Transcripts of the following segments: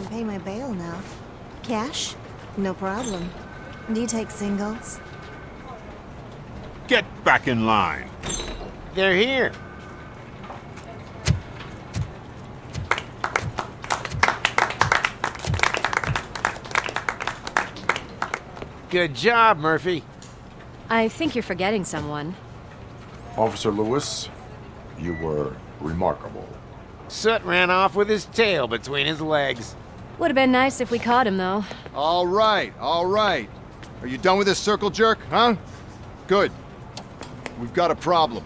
pay my bail now. Cash? No problem. Do you take singles? Get back in line. They're here. Good job, Murphy. I think you're forgetting someone. Officer Lewis, you were remarkable. Soot ran off with his tail between his legs. Would have been nice if we caught him, though. All right, all right. Are you done with this circle jerk, huh? Good. We've got a problem.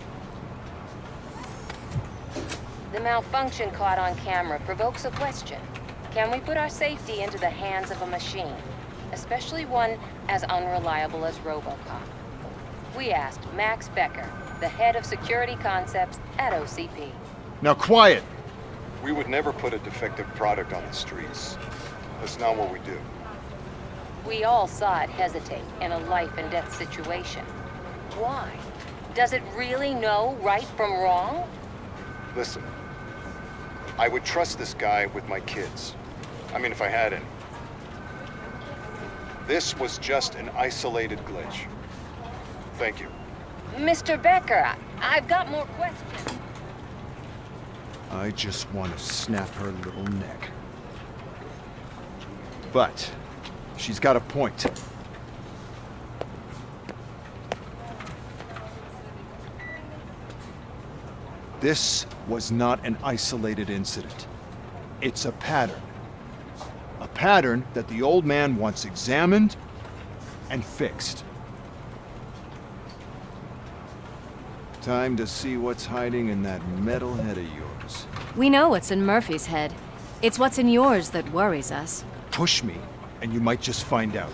The malfunction caught on camera provokes a question. Can we put our safety into the hands of a machine? Especially one as unreliable as RoboCop. We asked Max Becker, the head of security concepts at OCP. Now quiet! We would never put a defective product on the streets. That's not what we do. We all saw it hesitate in a life-and-death situation. Why? Does it really know right from wrong? Listen, I would trust this guy with my kids. I mean, if I had any. This was just an isolated glitch. Thank you. Mr. Becker, I've got more questions. I just want to snap her little neck. But she's got a point. This was not an isolated incident. It's a pattern. A pattern that the old man wants examined and fixed. Time to see what's hiding in that metal head of yours. We know what's in Murphy's head. It's what's in yours that worries us. Push me, and you might just find out.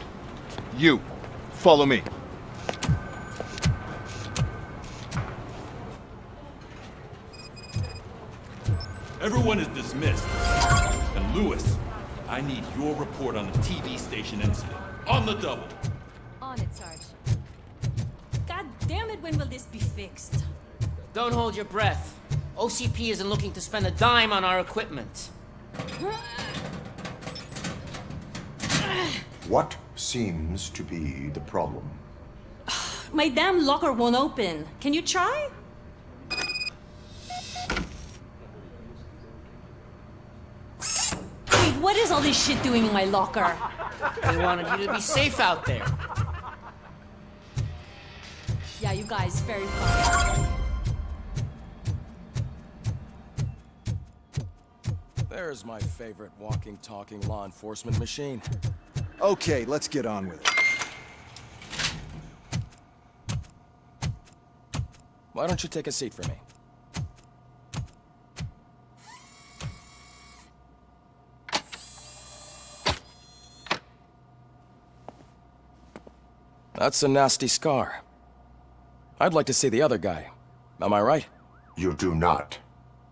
You, follow me. Everyone is dismissed. And Lewis, I need your report on the TV station incident. On the double. On it, Sarge. God damn it, when will this be fixed? Don't hold your breath. OCP isn't looking to spend a dime on our equipment. What seems to be the problem? My damn locker won't open. Can you try? Wait, what is all this shit doing in my locker? They wanted you to be safe out there. Yeah, you guys, very fun. There's my favorite walking, talking law enforcement machine. Okay, let's get on with it. Why don't you take a seat for me? That's a nasty scar. I'd like to see the other guy. Am I right? You do not.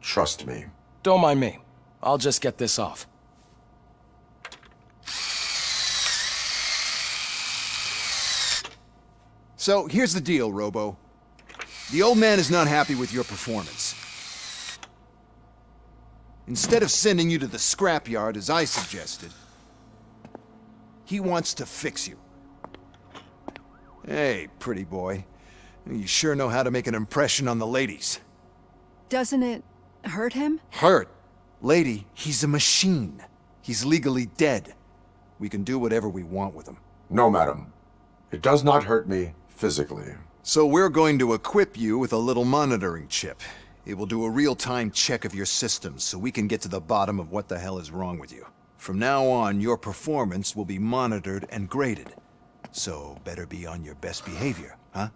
Trust me. Don't mind me. I'll just get this off. So, here's the deal, Robo. The old man is not happy with your performance. Instead of sending you to the scrapyard, as I suggested, he wants to fix you. Hey, pretty boy. You sure know how to make an impression on the ladies. Doesn't it hurt him? Hurt? Lady, he's a machine. He's legally dead. We can do whatever we want with him. No, madam. It does not hurt me physically. So we're going to equip you with a little monitoring chip. It will do a real-time check of your systems so we can get to the bottom of what the hell is wrong with you. From now on, your performance will be monitored and graded. So better be on your best behavior, huh?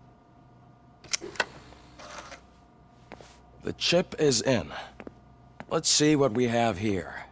The chip is in. Let's see what we have here.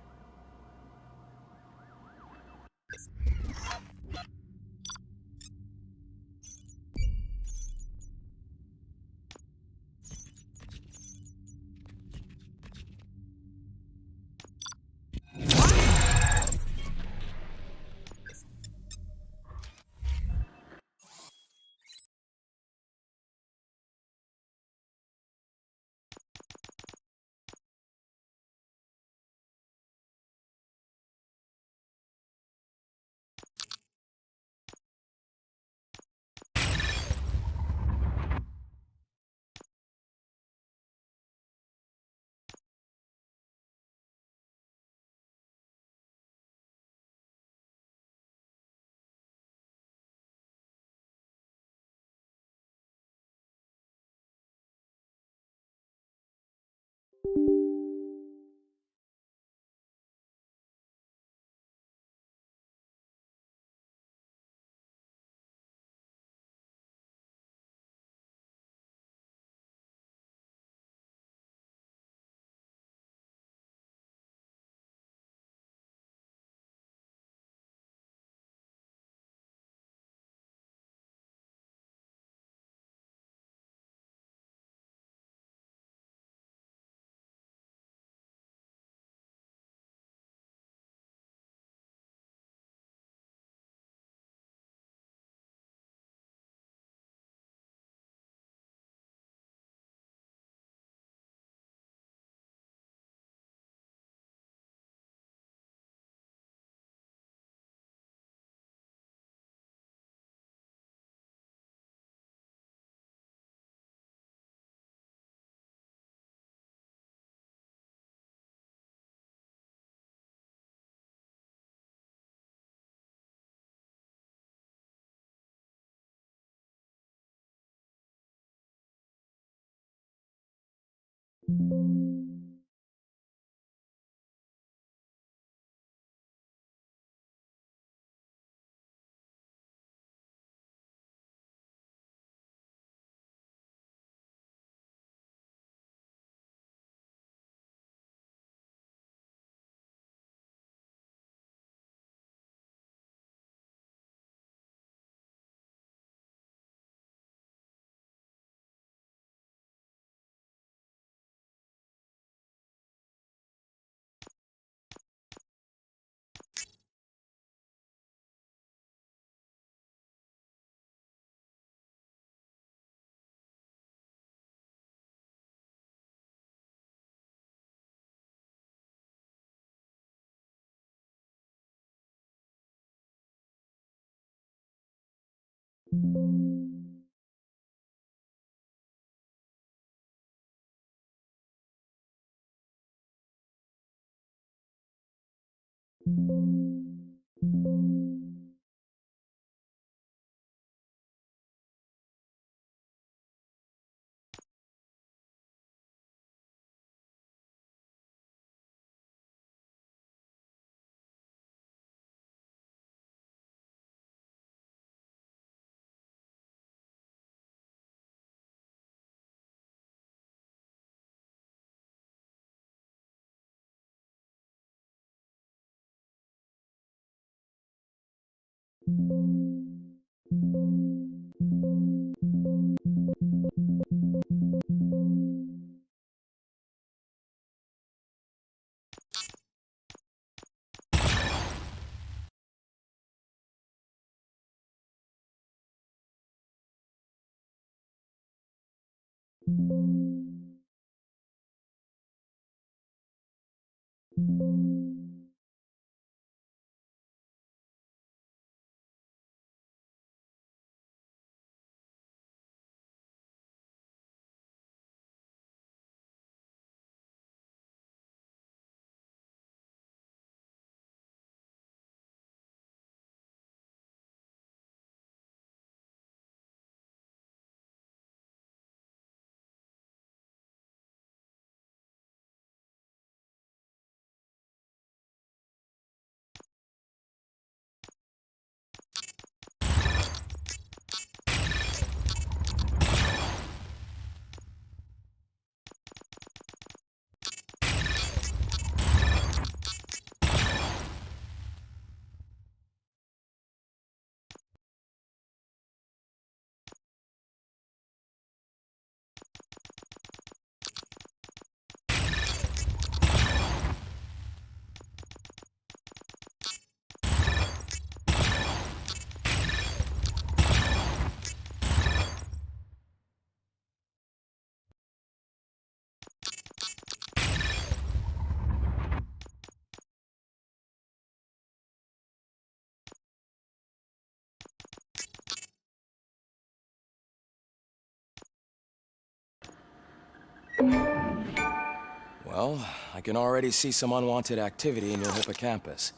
Well, I can already see some unwanted activity in your hippocampus.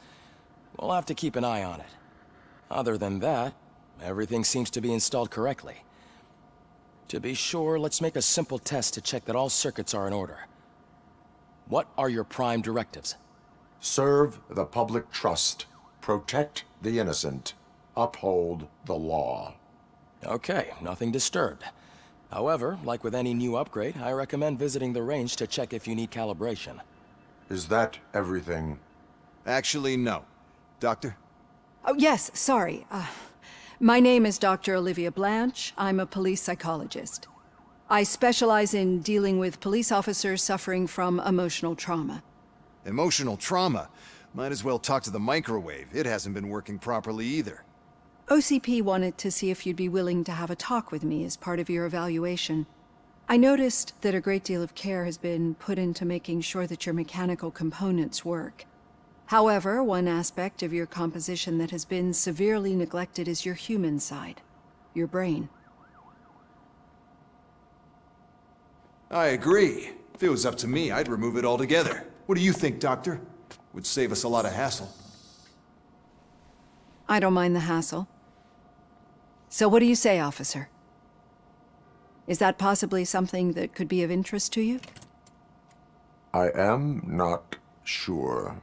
We'll have to keep an eye on it. Other than that, everything seems to be installed correctly. To be sure, let's make a simple test to check that all circuits are in order. What are your prime directives? Serve the public trust. Protect the innocent. Uphold the law. Okay, nothing disturbed. However, like with any new upgrade, I recommend visiting the range to check if you need calibration. Is that everything? Actually, no. Doctor? Oh, yes, sorry. My name is Dr. Olivia Blanche. I'm a police psychologist. I specialize in dealing with police officers suffering from emotional trauma. Emotional trauma? Might as well talk to the microwave. It hasn't been working properly either. OCP wanted to see if you'd be willing to have a talk with me as part of your evaluation. I noticed that a great deal of care has been put into making sure that your mechanical components work. However, one aspect of your composition that has been severely neglected is your human side, your brain. I agree. If it was up to me, I'd remove it altogether. What do you think, Doctor? Would save us a lot of hassle. I don't mind the hassle. So what do you say, officer? Is that possibly something that could be of interest to you? I am not sure.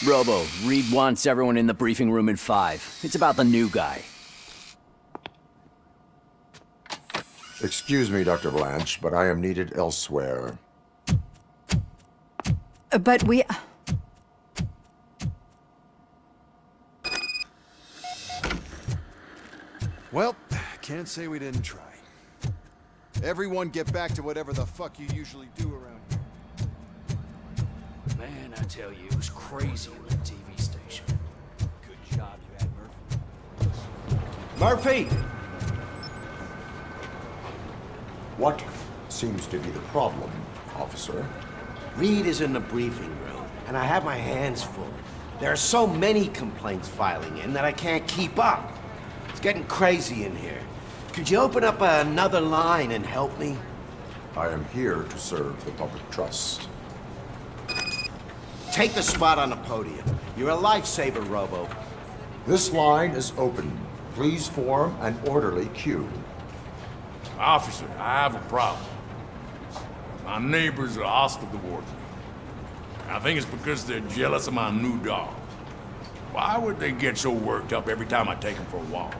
Robo, Reed wants everyone in the briefing room in 5. It's about the new guy. Excuse me, Dr. Blanche, but I am needed elsewhere. But we... Well, can't say we didn't try. Everyone get back to whatever the fuck you usually do around here. Man, I tell you, it was crazy in the TV station. Good job you had, Murphy. Murphy! What seems to be the problem, officer? Reed is in the briefing room, and I have my hands full. There are so many complaints filing in that I can't keep up. It's getting crazy in here. Could you open up another line and help me? I am here to serve the public trust. Take the spot on the podium. You're a lifesaver, Robo. This line is open. Please form an orderly queue. Officer, I have a problem. My neighbors are hostile toward me. I think it's because they're jealous of my new dog. Why would they get so worked up every time I take him for a walk?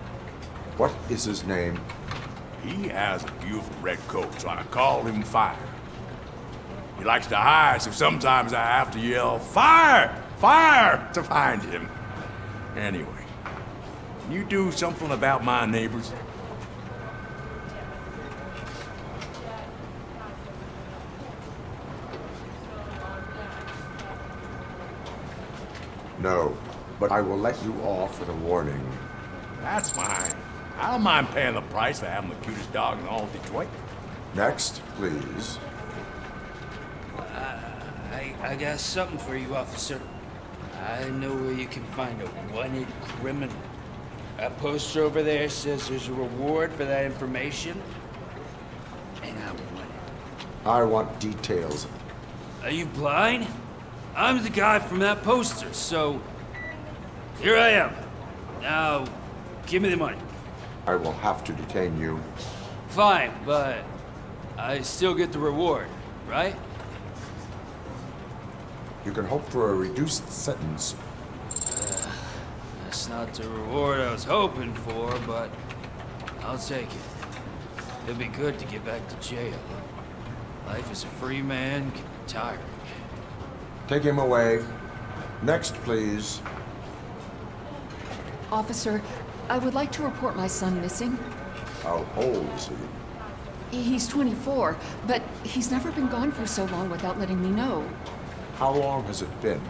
What is his name? He has a beautiful red coat, so I call him Fire. He likes to hide, so sometimes I have to yell, "Fire! Fire!" to find him. Anyway, can you do something about my neighbors? No, but I will let you off with a warning. That's fine. I don't mind paying the price for having the cutest dog in all of Detroit. Next, please. I got something for you, officer. I know where you can find a wanted criminal. A poster over there says there's a reward for that information, and I want it. I want details. Are you blind? I'm the guy from that poster, so here I am. Now, give me the money. I will have to detain you. Fine, but I still get the reward, right? You can hope for a reduced sentence. That's not the reward I was hoping for, but I'll take it. It'd be good to get back to jail. Life as a free man can be tiring. Take him away. Next, please. Officer, I would like to report my son missing. How old is he? He's 24, but he's never been gone for so long without letting me know. How long has it been?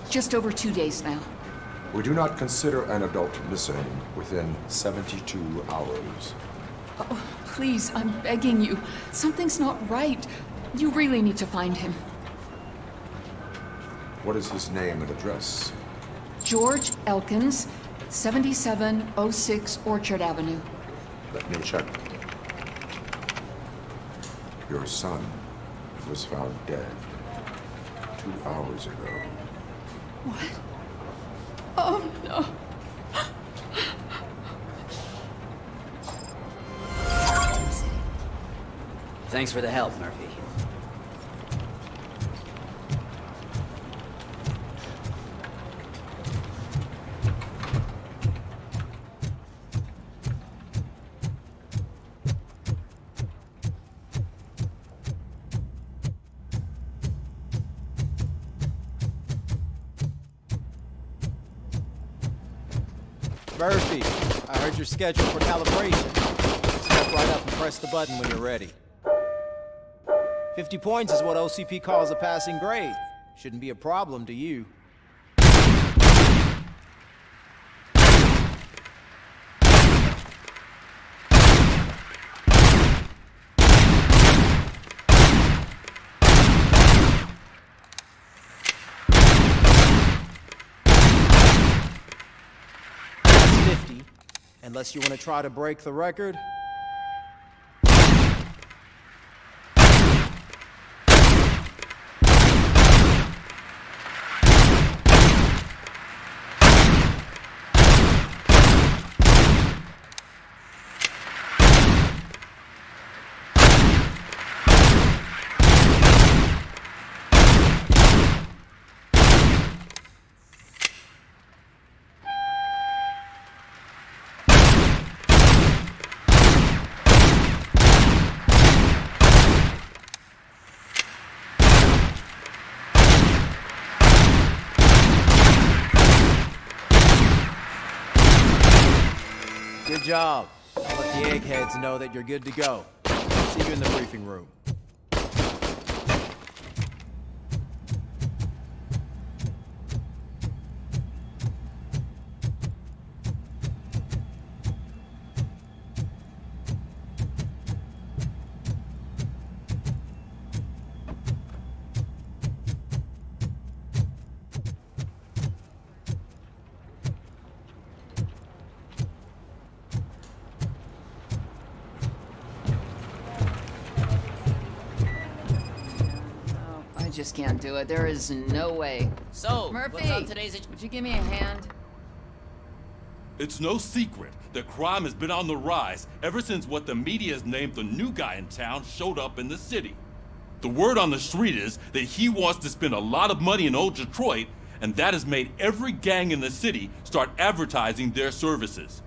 Just over 2 days now. We do not consider an adult missing within 72 hours. Oh, please, I'm begging you. Something's not right. You really need to find him. What is his name and address? George Elkins, 7706 Orchard Avenue. Let me check. Your son was found dead 2 hours ago. What? Oh, no. Thanks for the help, Murphy. Murphy, I heard you're scheduled for calibration. Step right up and press the button when you're ready. 50 points is what OCP calls a passing grade. Shouldn't be a problem to you. Unless you want to try to break the record. Good job. I'll let the eggheads know that you're good to go. See you in the briefing room. I just can't do it. There is no way. So, Murphy, what's on today's... would you give me a hand? It's no secret that crime has been on the rise ever since what the media has named the new guy in town showed up in the city. The word on the street is that he wants to spend a lot of money in old Detroit, and that has made every gang in the city start advertising their services.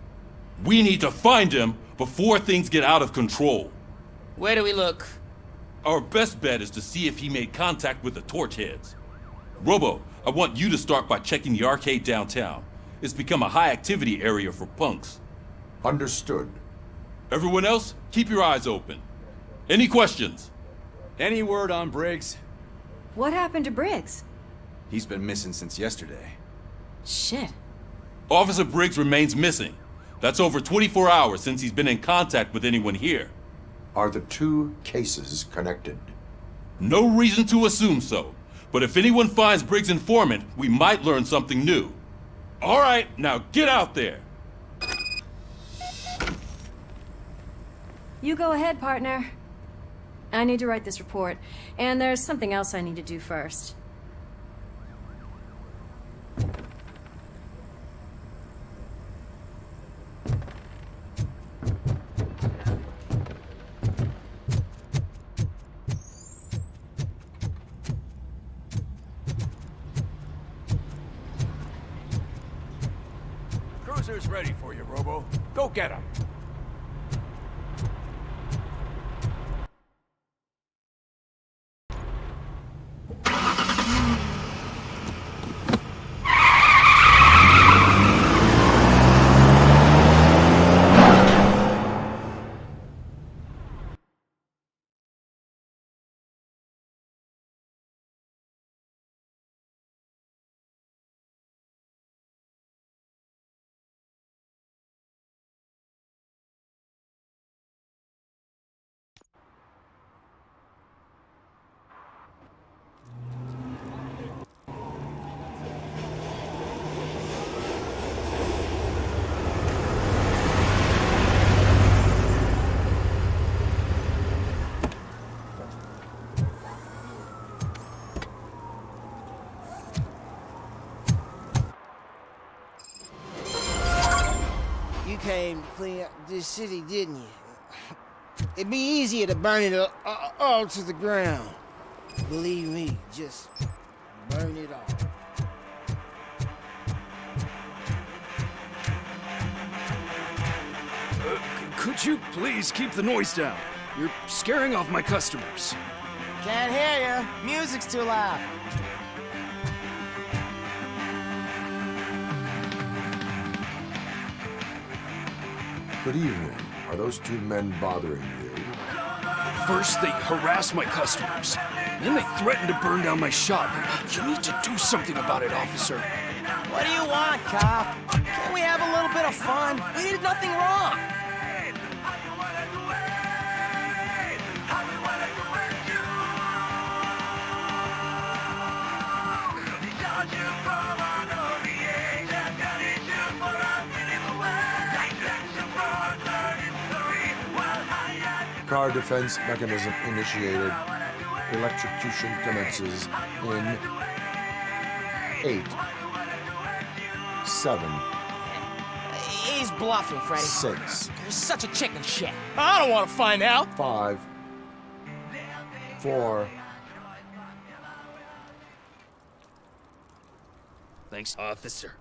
We need to find him before things get out of control. Where do we look? Our best bet is to see if he made contact with the Torchheads. Robo, I want you to start by checking the arcade downtown. It's become a high-activity area for punks. Understood. Everyone else, keep your eyes open. Any questions? Any word on Briggs? What happened to Briggs? He's been missing since yesterday. Shit. Officer Briggs remains missing. That's over 24 hours since he's been in contact with anyone here. Are the two cases connected? No reason to assume so, but if anyone finds Briggs' informant, we might learn something new. All right, now get out there. You go ahead, partner. I need to write this report, and there's something else I need to do first. Cruiser's ready for you, Robo. Go get him. You came to clean up this city, didn't you? It'd be easier to burn it all to the ground. Believe me, just burn it all. Could you please keep the noise down? You're scaring off my customers. Can't hear you. Music's too loud. Good evening. Are those two men bothering you? First, they harass my customers. Then they threaten to burn down my shop. You need to do something about it, officer. What do you want, cop? Can't we have a little bit of fun? We did nothing wrong. Car defense mechanism initiated. Electrocution commences in 8, 7, He's bluffing, Freddy. 6. You're such a chicken shit. I don't want to find out. 5, 4. Thanks, officer.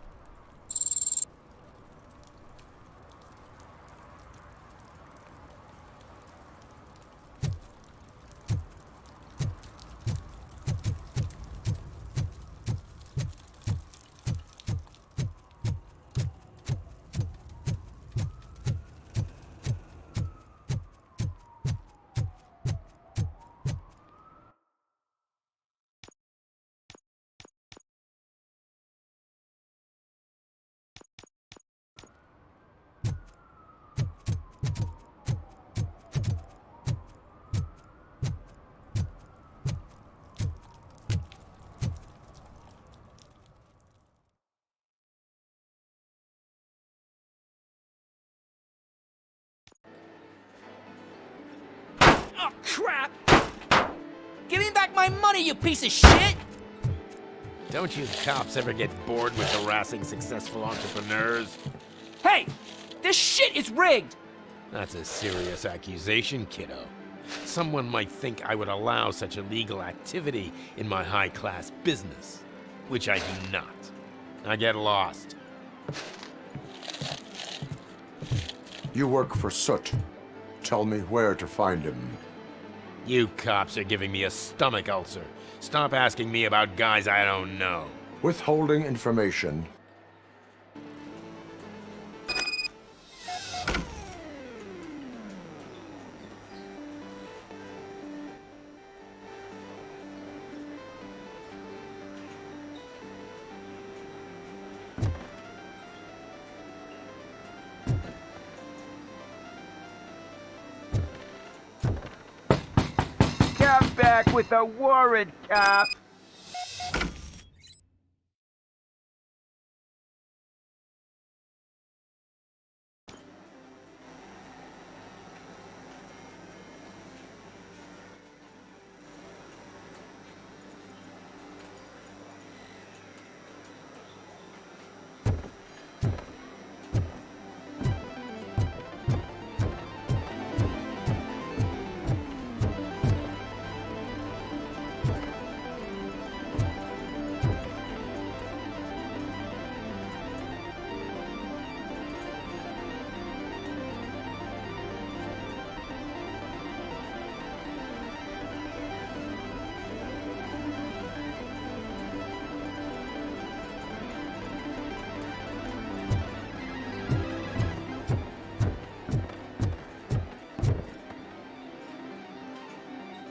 Oh, crap! Give me back my money, you piece of shit! Don't you cops ever get bored with harassing successful entrepreneurs? Hey! This shit is rigged! That's a serious accusation, kiddo. Someone might think I would allow such illegal activity in my high-class business, which I do not. I get lost. You work for Soot. Tell me where to find him. You cops are giving me a stomach ulcer. Stop asking me about guys I don't know. Withholding information. Come back with a warrant, cop!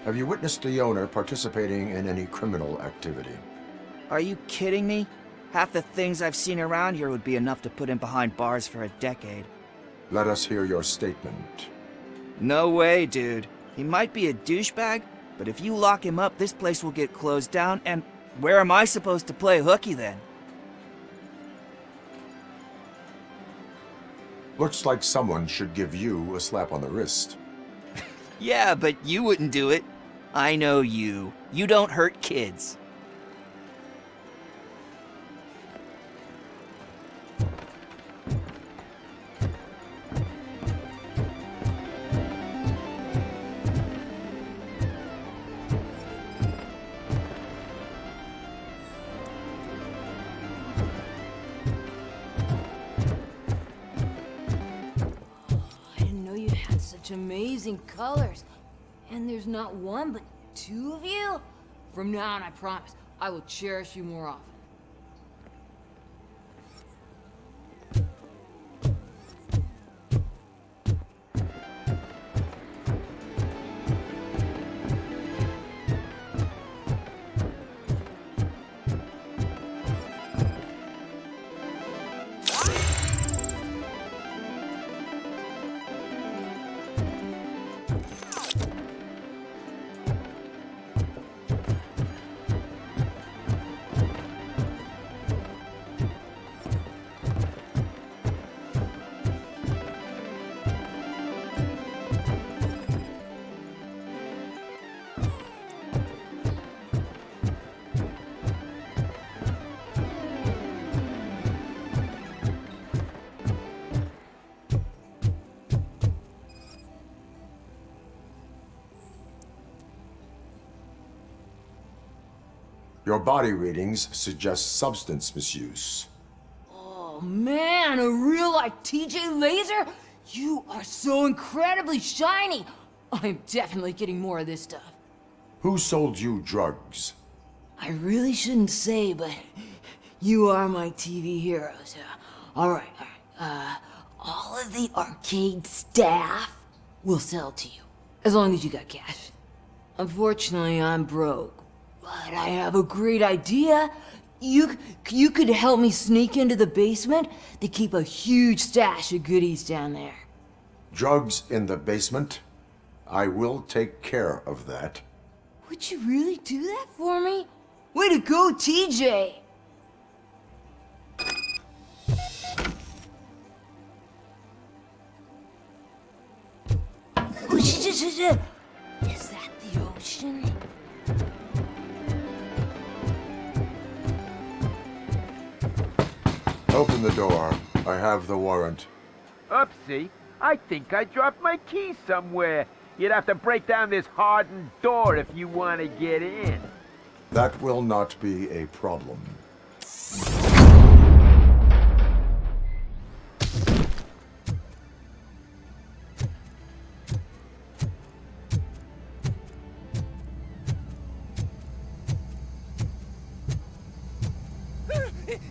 Have you witnessed the owner participating in any criminal activity? Are you kidding me? Half the things I've seen around here would be enough to put him behind bars for a decade. Let us hear your statement. No way, dude. He might be a douchebag, but if you lock him up, this place will get closed down, and where am I supposed to play hooky then? Looks like someone should give you a slap on the wrist. Yeah, but you wouldn't do it. I know you. You don't hurt kids. such amazing colors. And there's not one, but two of you? From now on, I promise, I will cherish you more often. Your body readings suggest substance misuse. Oh man, a real like TJ Laser? You are so incredibly shiny! I'm definitely getting more of this stuff. Who sold you drugs? I really shouldn't say, but you are my TV heroes. Alright. All of the arcade staff will sell to you, as long as you got cash. Unfortunately, I'm broke. But I have a great idea. You could help me sneak into the basement. They keep a huge stash of goodies down there. Drugs in the basement? I will take care of that. Would you really do that for me? Way to go, TJ! Oh, is that the ocean? Open the door. I have the warrant. Oopsie. I think I dropped my keys somewhere. You'd have to break down this hardened door if you want to get in. That will not be a problem.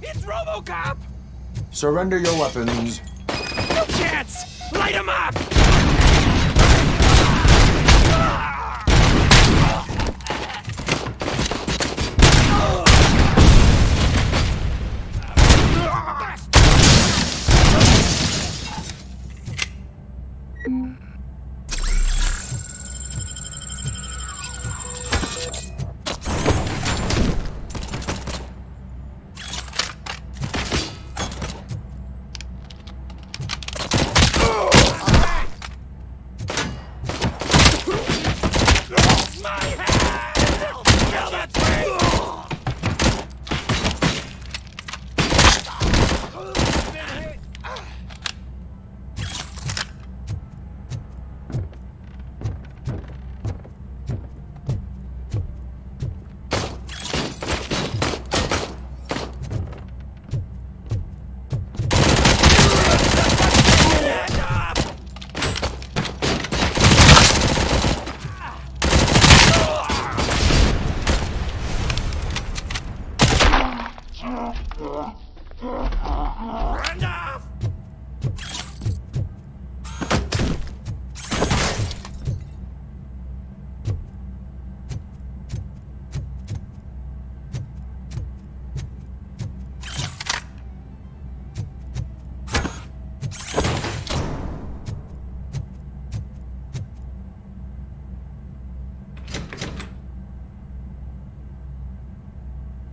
It's RoboCop! Surrender your weapons. No chance! Light him up!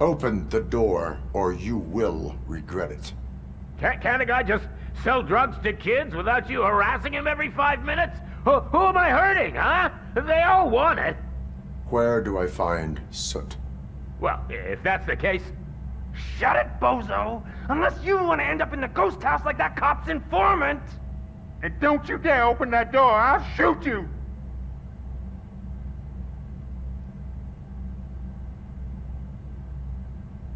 Open the door, or you will regret it. Can't a guy just sell drugs to kids without you harassing him every 5 minutes? Who am I hurting, huh? They all want it. Where do I find Soot? Well, if that's the case, shut it, bozo! Unless you want to end up in the ghost house like that cop's informant! And don't you dare open that door, I'll shoot you!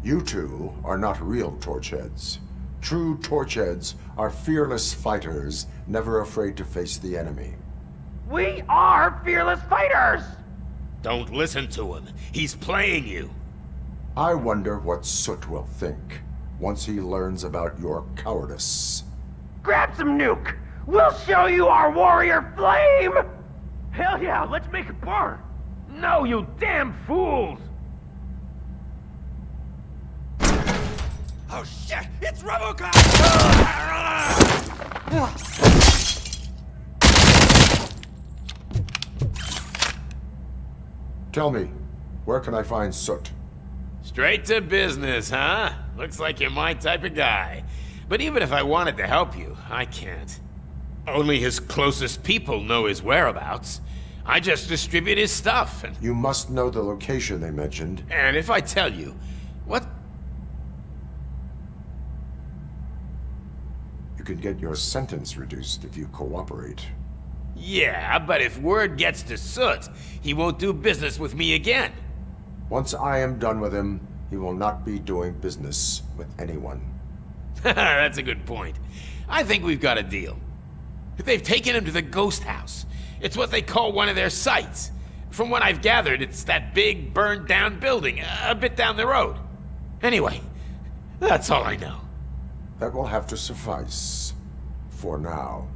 You two are not real torchheads. True torchheads are fearless fighters, never afraid to face the enemy. We are fearless fighters! Don't listen to him. He's playing you. I wonder what Soot will think once he learns about your cowardice. Grab some nuke! We'll show you our warrior flame! Hell yeah, let's make it burn! No, you damn fools! Oh shit! It's RoboCop! Tell me, where can I find Soot? Straight to business, huh? Looks like you're my type of guy. But even if I wanted to help you, I can't. Only his closest people know his whereabouts. I just distribute his stuff, and... You must know the location they mentioned. And if I tell you, what... You can get your sentence reduced if you cooperate. Yeah, but if word gets to Soot, he won't do business with me again. Once I am done with him, he will not be doing business with anyone. That's a good point. I think we've got a deal. They've taken him to the ghost house. It's what they call one of their sites. From what I've gathered, it's that big, burned-down building, a bit down the road. Anyway, that's all I know. That will have to suffice. For now.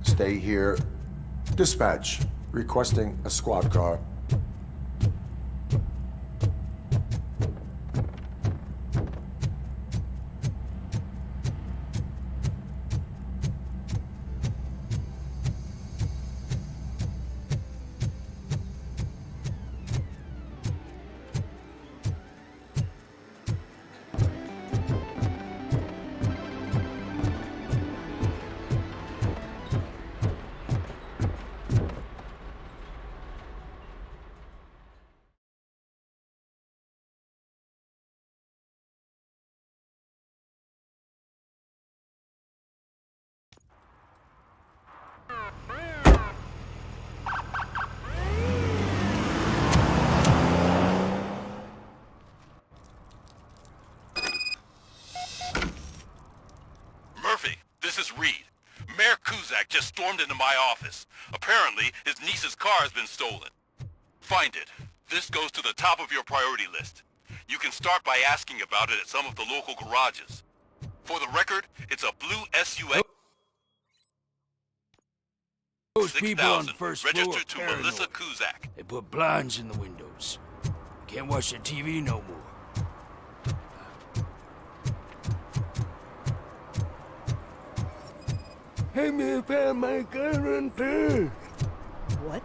Stay here. Dispatch. Requesting a squad car. Just stormed into my office. Apparently, his niece's car has been stolen. Find it. This goes to the top of your priority list. You can start by asking about it at some of the local garages. For the record, it's a blue SUV. Those people on the 6000, first floor registered to paranoid. Melissa Kuzak. They put blinds in the windows. Can't watch the TV no more. Hey, man, found my gun too. What?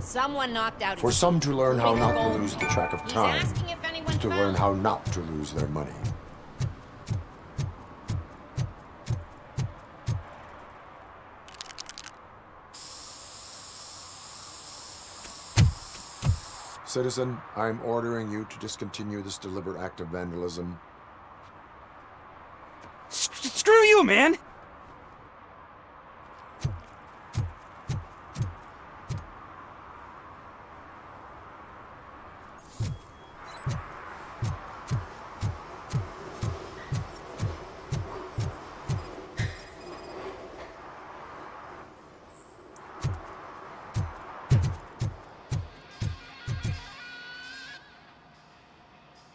Someone knocked out For his... some to learn how Maybe not to gold. lose the track of He's time, asking if anyone to found learn how not to lose their money. Citizen, I'm ordering you to discontinue this deliberate act of vandalism. Screw you, man!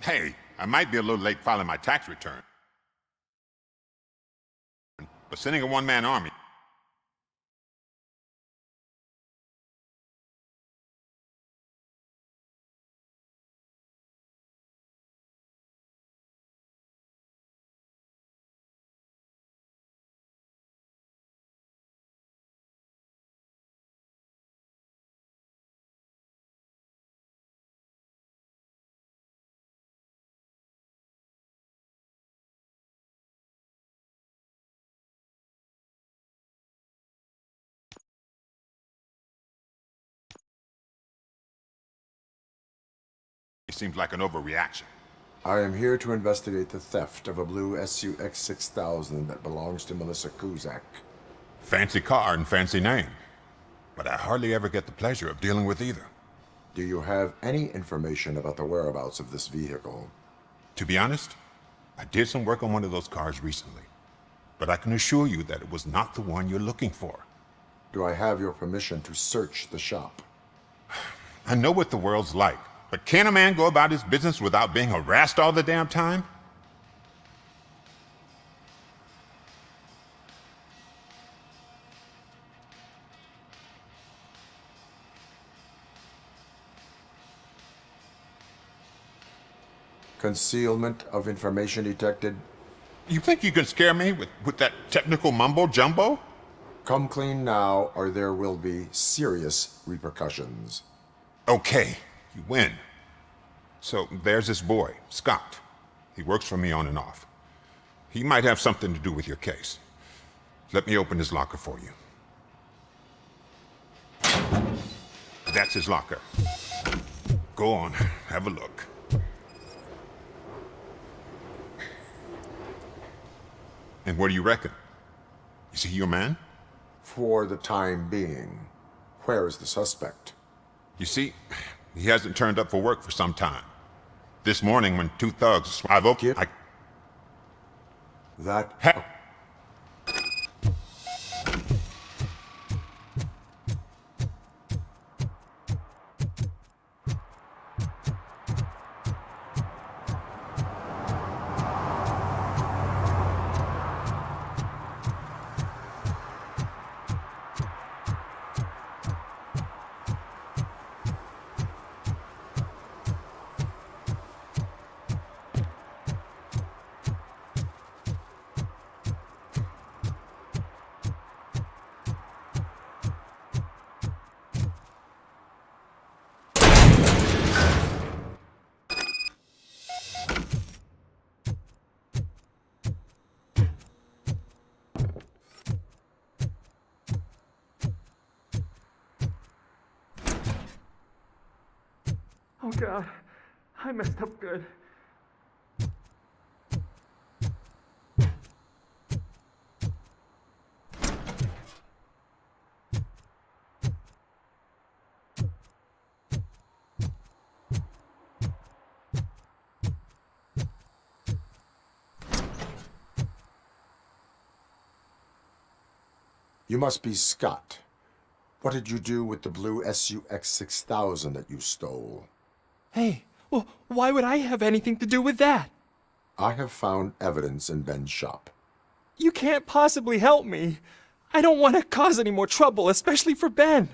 Hey, I might be a little late filing my tax return, but sending a one-man army It seems like an overreaction. I am here to investigate the theft of a blue SUX 6000 that belongs to Melissa Kuzak. Fancy car and fancy name. But I hardly ever get the pleasure of dealing with either. Do you have any information about the whereabouts of this vehicle? To be honest, I did some work on one of those cars recently. But I can assure you that it was not the one you're looking for. Do I have your permission to search the shop? I know what the world's like, but can a man go about his business without being harassed all the damn time? Concealment of information detected. You think you can scare me with that technical mumbo-jumbo? Come clean now, or there will be serious repercussions. Okay, you win. So there's this boy, Scott. He works for me on and off. He might have something to do with your case. Let me open his locker for you. That's his locker. Go on, have a look. And what do you reckon? Is he your man? For the time being. Where is the suspect? You see, he hasn't turned up for work for some time. This morning when two thugs drive up, That... Oh God, I messed up good. You must be Scott. What did you do with the blue SUX 6000 that you stole? Hey, well, why would I have anything to do with that? I have found evidence in Ben's shop. You can't possibly help me. I don't want to cause any more trouble, especially for Ben.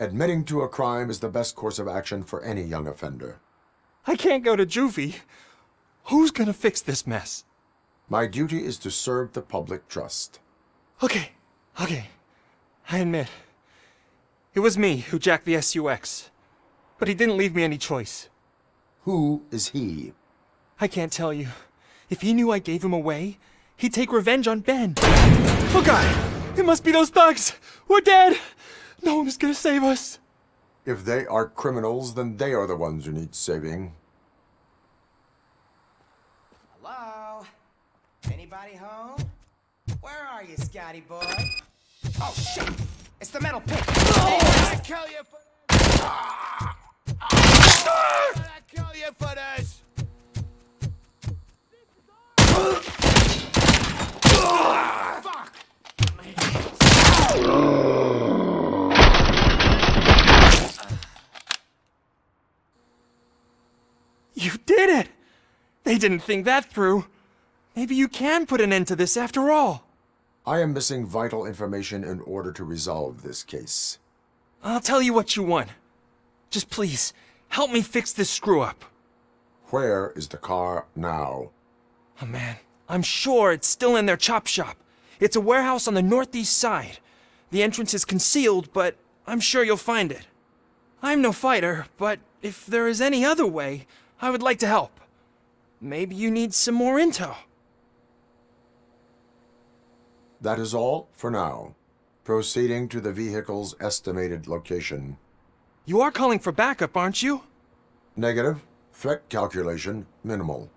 Admitting to a crime is the best course of action for any young offender. I can't go to juvie. Who's gonna fix this mess? My duty is to serve the public trust. Okay. I admit. It was me who jacked the SUX. But he didn't leave me any choice. Who is he? I can't tell you. If he knew I gave him away, he'd take revenge on Ben. Oh God! It must be those thugs! We're dead! No one is gonna save us. If they are criminals, then they are the ones who need saving. Hello? Anybody home? Where are you, Scotty boy? Oh, shit! It's the metal pit! I kill you for this! I kill you for this! Fuck! You did it! They didn't think that through. Maybe you can put an end to this after all. I am missing vital information in order to resolve this case. I'll tell you what you want. Just please, help me fix this screw-up. Where is the car now? Oh man, I'm sure it's still in their chop shop. It's a warehouse on the northeast side. The entrance is concealed, but I'm sure you'll find it. I'm no fighter, but if there is any other way, I would like to help. Maybe you need some more intel. That is all for now. Proceeding to the vehicle's estimated location. You are calling for backup, aren't you? Negative. Threat calculation minimal.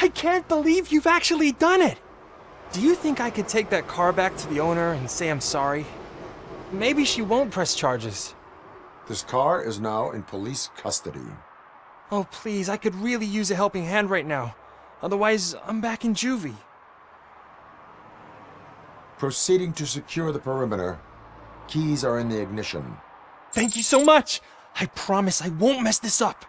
I can't believe you've actually done it! Do you think I could take that car back to the owner and say I'm sorry? Maybe she won't press charges. This car is now in police custody. Oh, please, I could really use a helping hand right now. Otherwise, I'm back in juvie. Proceeding to secure the perimeter. Keys are in the ignition. Thank you so much! I promise I won't mess this up.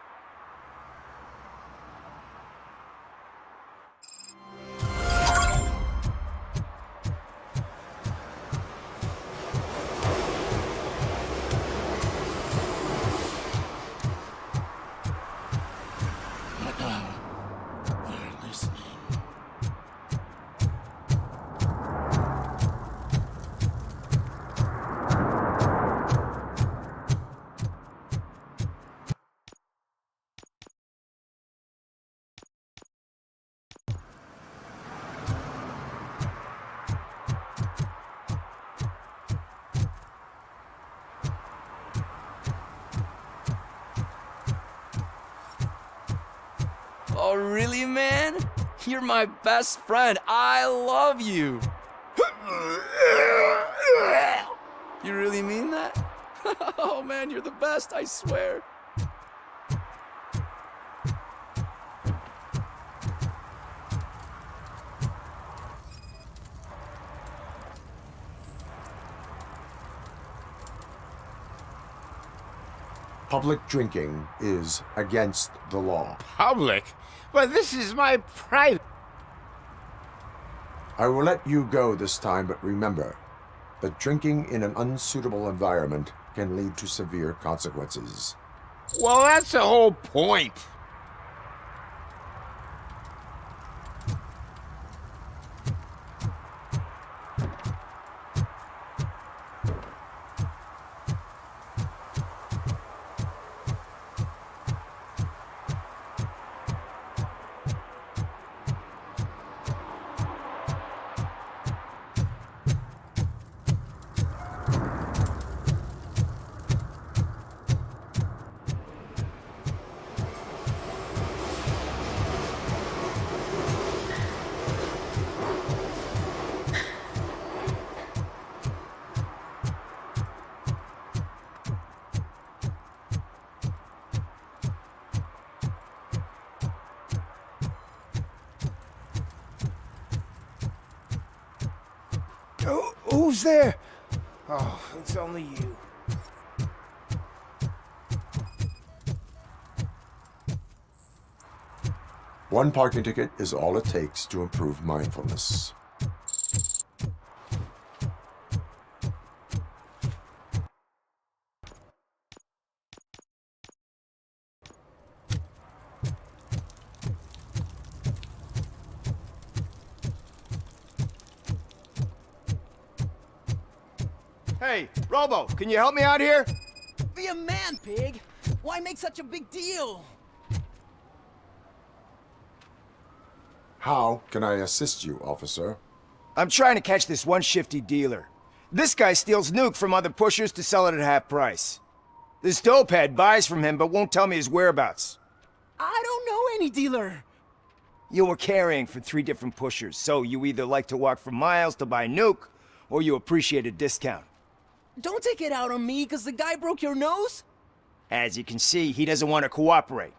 Oh, really, man? You're my best friend. I love you. You really mean that? Oh, man, you're the best, I swear. Public drinking is against the law. Public? But this is my private... I will let you go this time, but remember that drinking in an unsuitable environment can lead to severe consequences. Well, that's the whole point. Who's there? Oh, it's only you. One parking ticket is all it takes to improve mindfulness. Hey, Robo, can you help me out here? Be a man, pig. Why make such a big deal? How can I assist you, officer? I'm trying to catch this one shifty dealer. This guy steals nuke from other pushers to sell it at half price. This dopehead buys from him but won't tell me his whereabouts. I don't know any dealer. You were carrying for 3 different pushers, so you either like to walk for miles to buy nuke, or you appreciate a discount. Don't take it out on me, because the guy broke your nose? As you can see, he doesn't want to cooperate.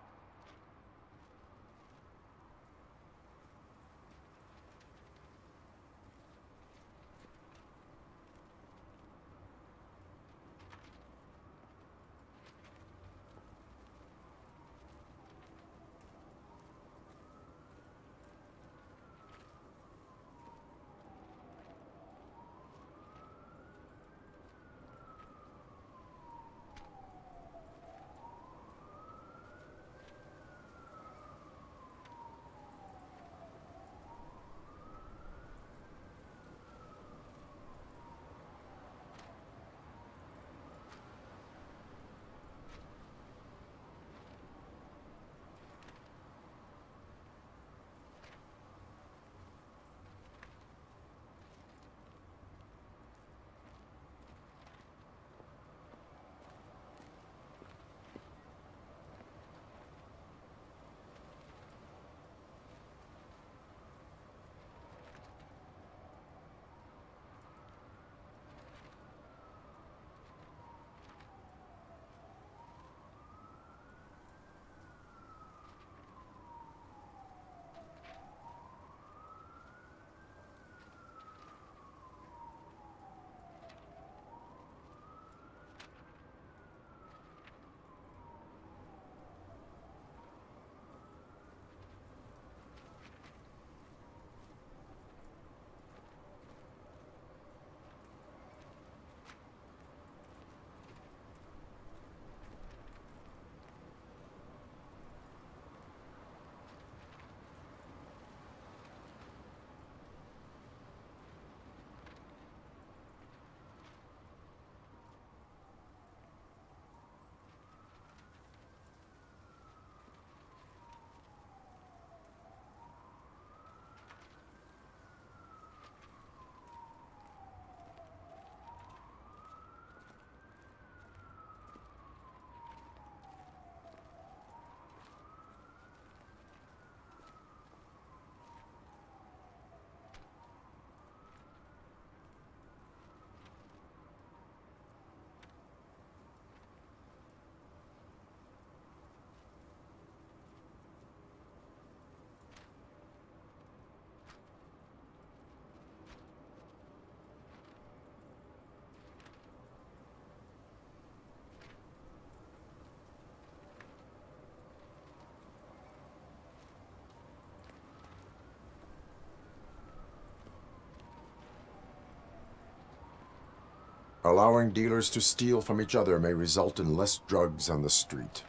Allowing dealers to steal from each other may result in less drugs on the street.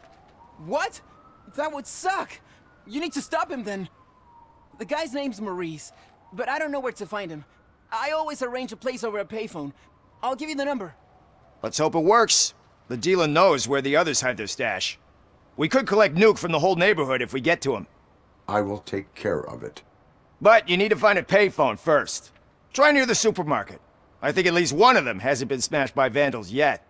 What? That would suck! You need to stop him then. The guy's name's Maurice, but I don't know where to find him. I always arrange a place over a payphone. I'll give you the number. Let's hope it works. The dealer knows where the others hide their stash. We could collect Nuke from the whole neighborhood if we get to him. I will take care of it. But you need to find a payphone first. Try near the supermarket. I think at least one of them hasn't been smashed by vandals yet.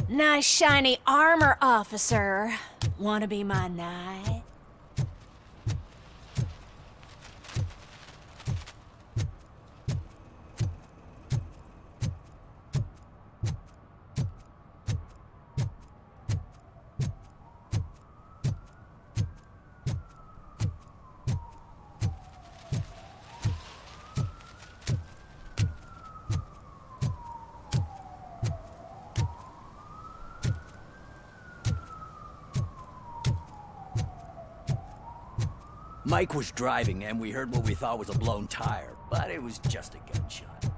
Nice shiny armor, officer. Wanna be my knight? Mike was driving and we heard what we thought was a blown tire, but it was just a gunshot.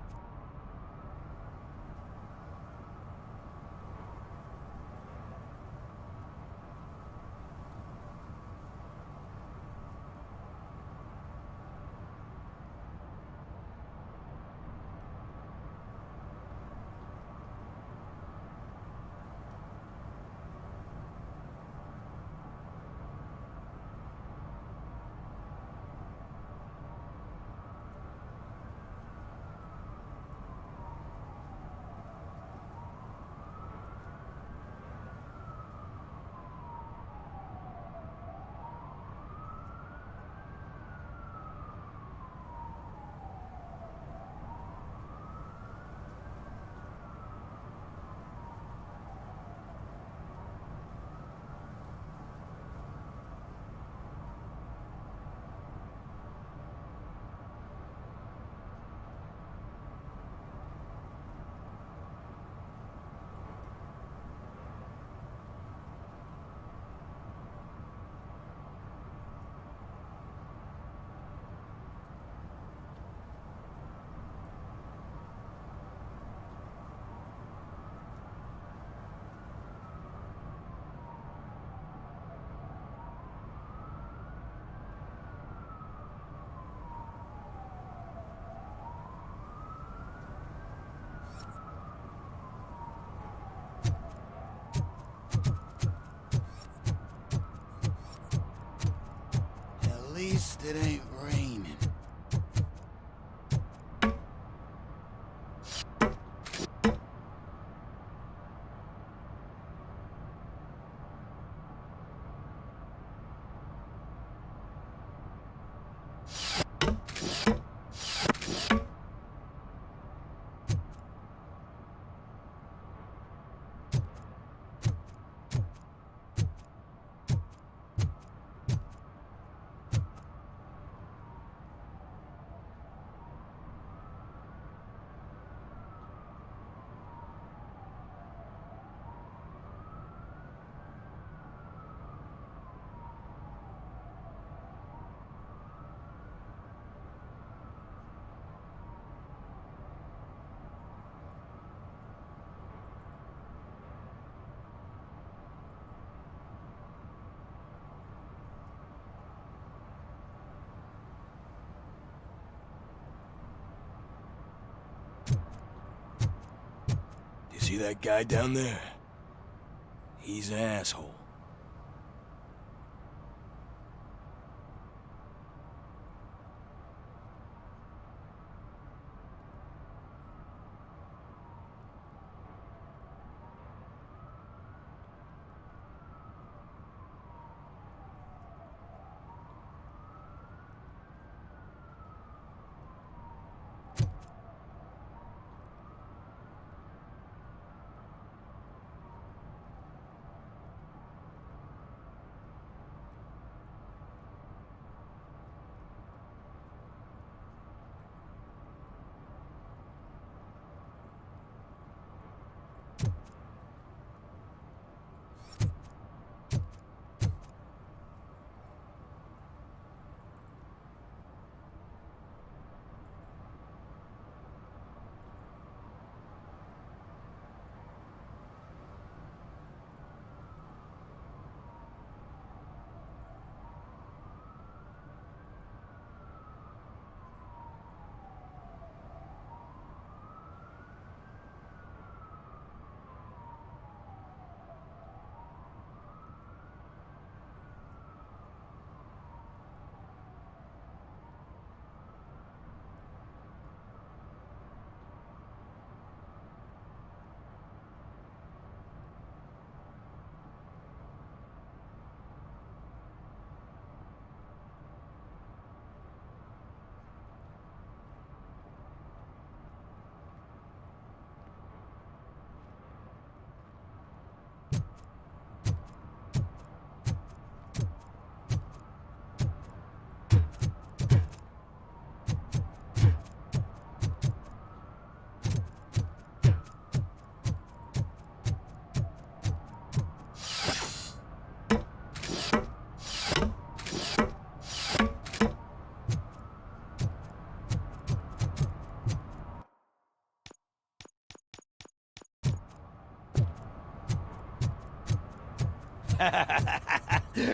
At least it ain't raining. See that guy down there? He's an asshole.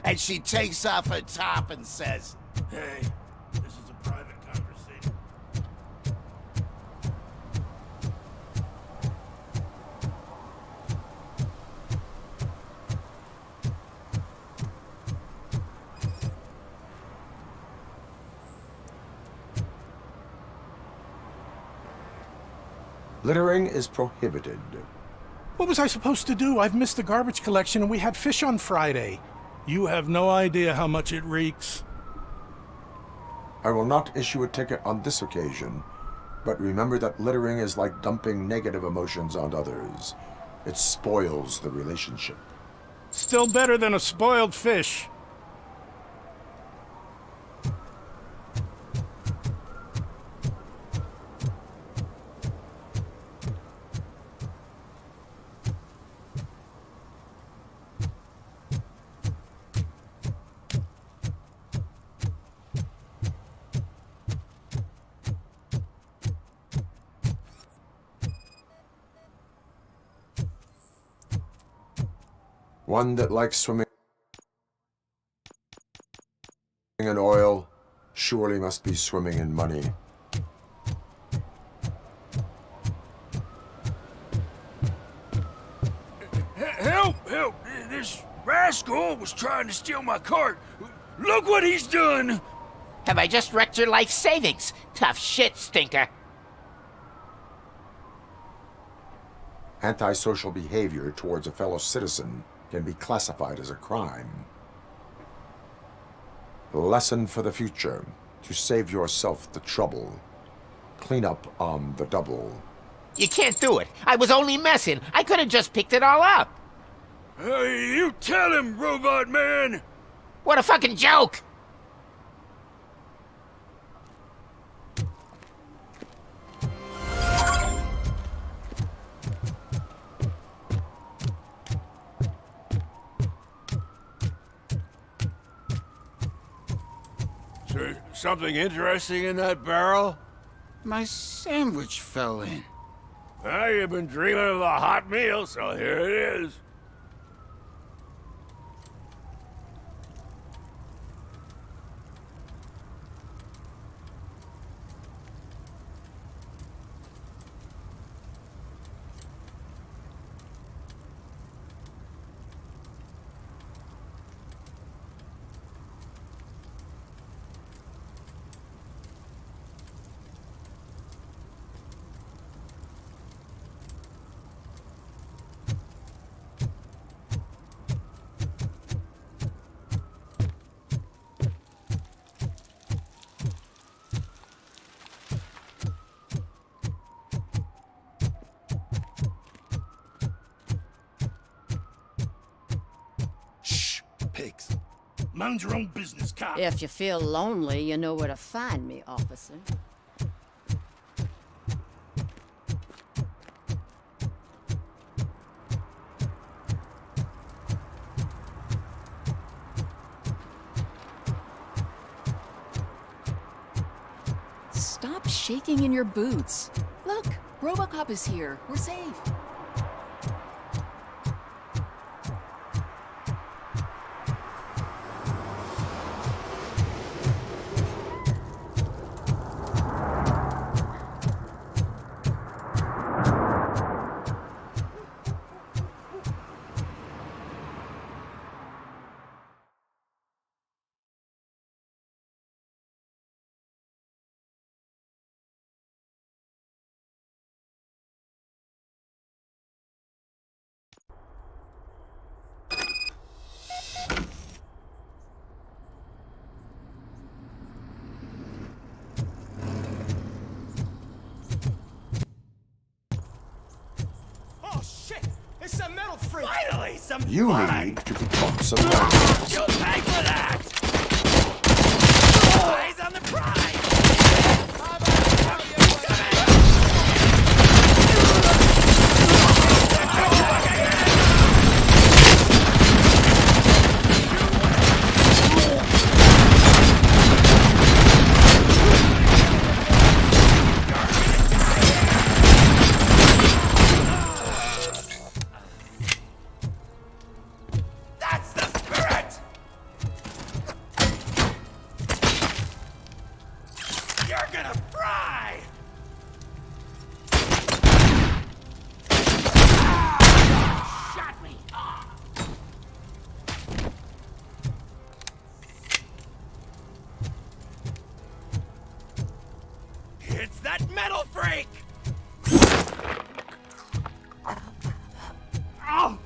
And she takes off her top and says, Hey, this is a private conversation. Littering is prohibited. What was I supposed to do? I've missed the garbage collection and we had fish on Friday. You have no idea how much it reeks. I will not issue a ticket on this occasion, but remember that littering is like dumping negative emotions on others. It spoils the relationship. Still better than a spoiled fish. One that likes swimming in oil surely must be swimming in money. Help! Help! This rascal was trying to steal my cart. Look what he's done! Have I just wrecked your life savings? Tough shit, stinker. Antisocial behavior towards a fellow citizen can be classified as a crime. Lesson for the future: to save yourself the trouble. Clean up on the double. You can't do it. I was only messing. I could have just picked it all up. Hey, you tell him, Robot Man! What a fucking joke! Is there something interesting in that barrel? My sandwich fell in. Well, you've been dreaming of a hot meal, so here it is. Mind your own business, cop. If you feel lonely, you know where to find me, officer. Stop shaking in your boots. Look, RoboCop is here. We're safe. It's a metal freak! Finally, some You fun! need to become some learning. You'll pay for that! Eyes on the prize! That's the spirit! You're gonna fry! Ah, shot me! Ah. It's that metal freak! Oh!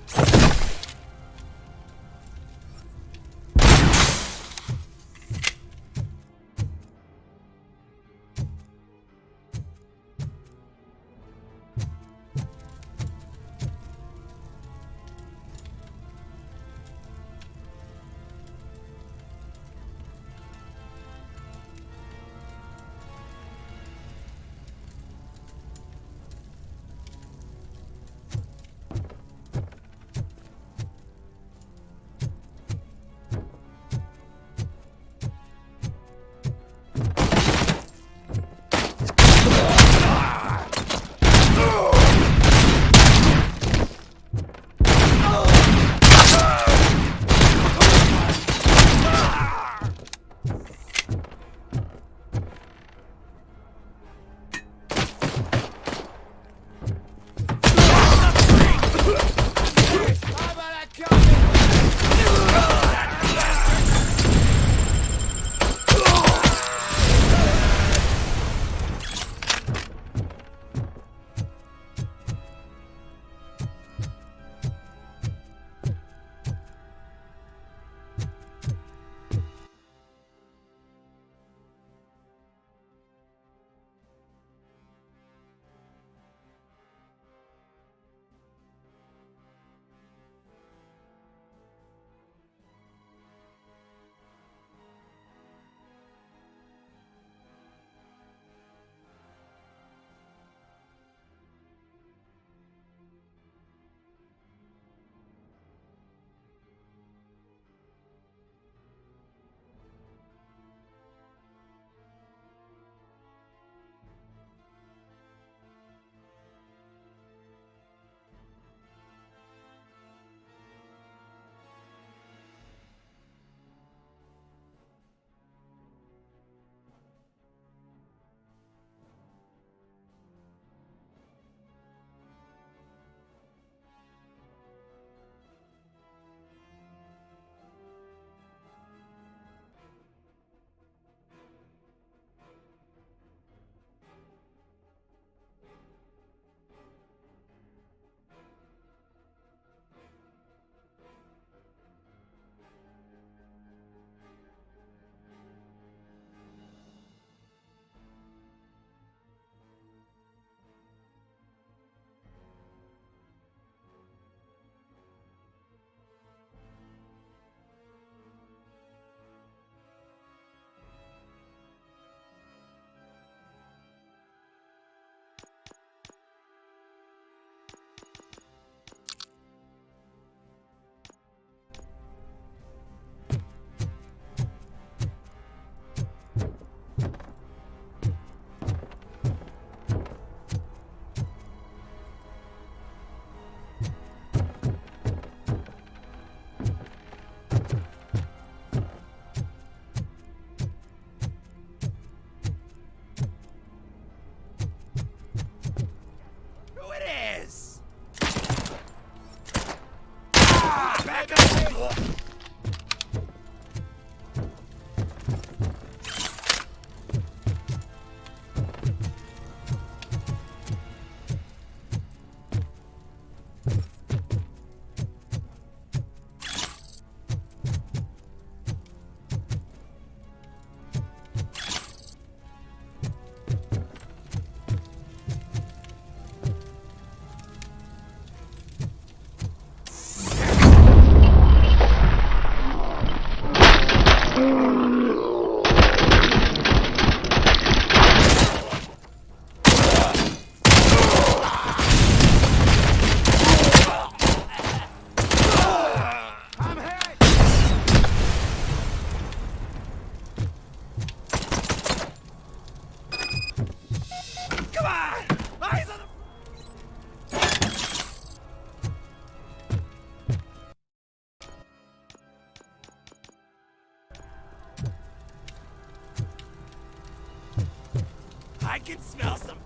on! Eyes on the... I can smell some...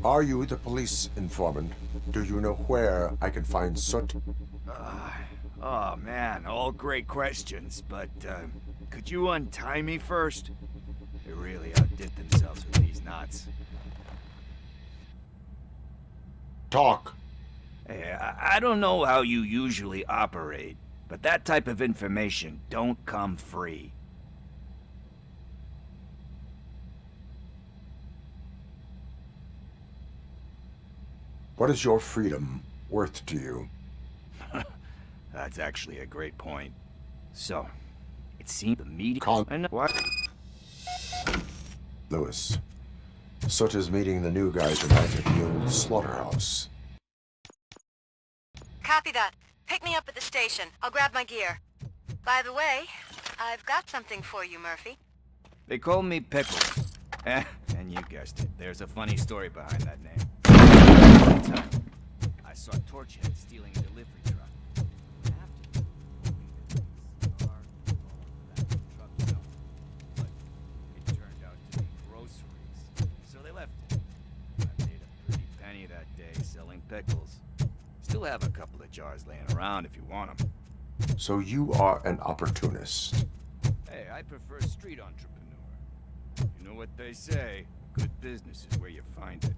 Are you the police informant? Do you know where I can find Soot? Oh man, all great questions, but could you untie me first? They really outdid themselves with these knots. Talk. Hey, I don't know how you usually operate, but that type of information don't come free. What is your freedom worth to you? That's actually a great point. So, it seemed the media... What? Lewis. Soot is meeting the new guy tonight at the old slaughterhouse. Copy that. Pick me up at the station. I'll grab my gear. By the way, I've got something for you, Murphy. They call me Pickle. And you guessed it, there's a funny story behind that name. I saw Torchhead stealing a delivery truck. But it turned out to be groceries, so they left it. I made a pretty penny that day selling pickles. Still have a couple of jars laying around if you want them. So you are an opportunist. Hey, I prefer street entrepreneur. You know what they say, good business is where you find it.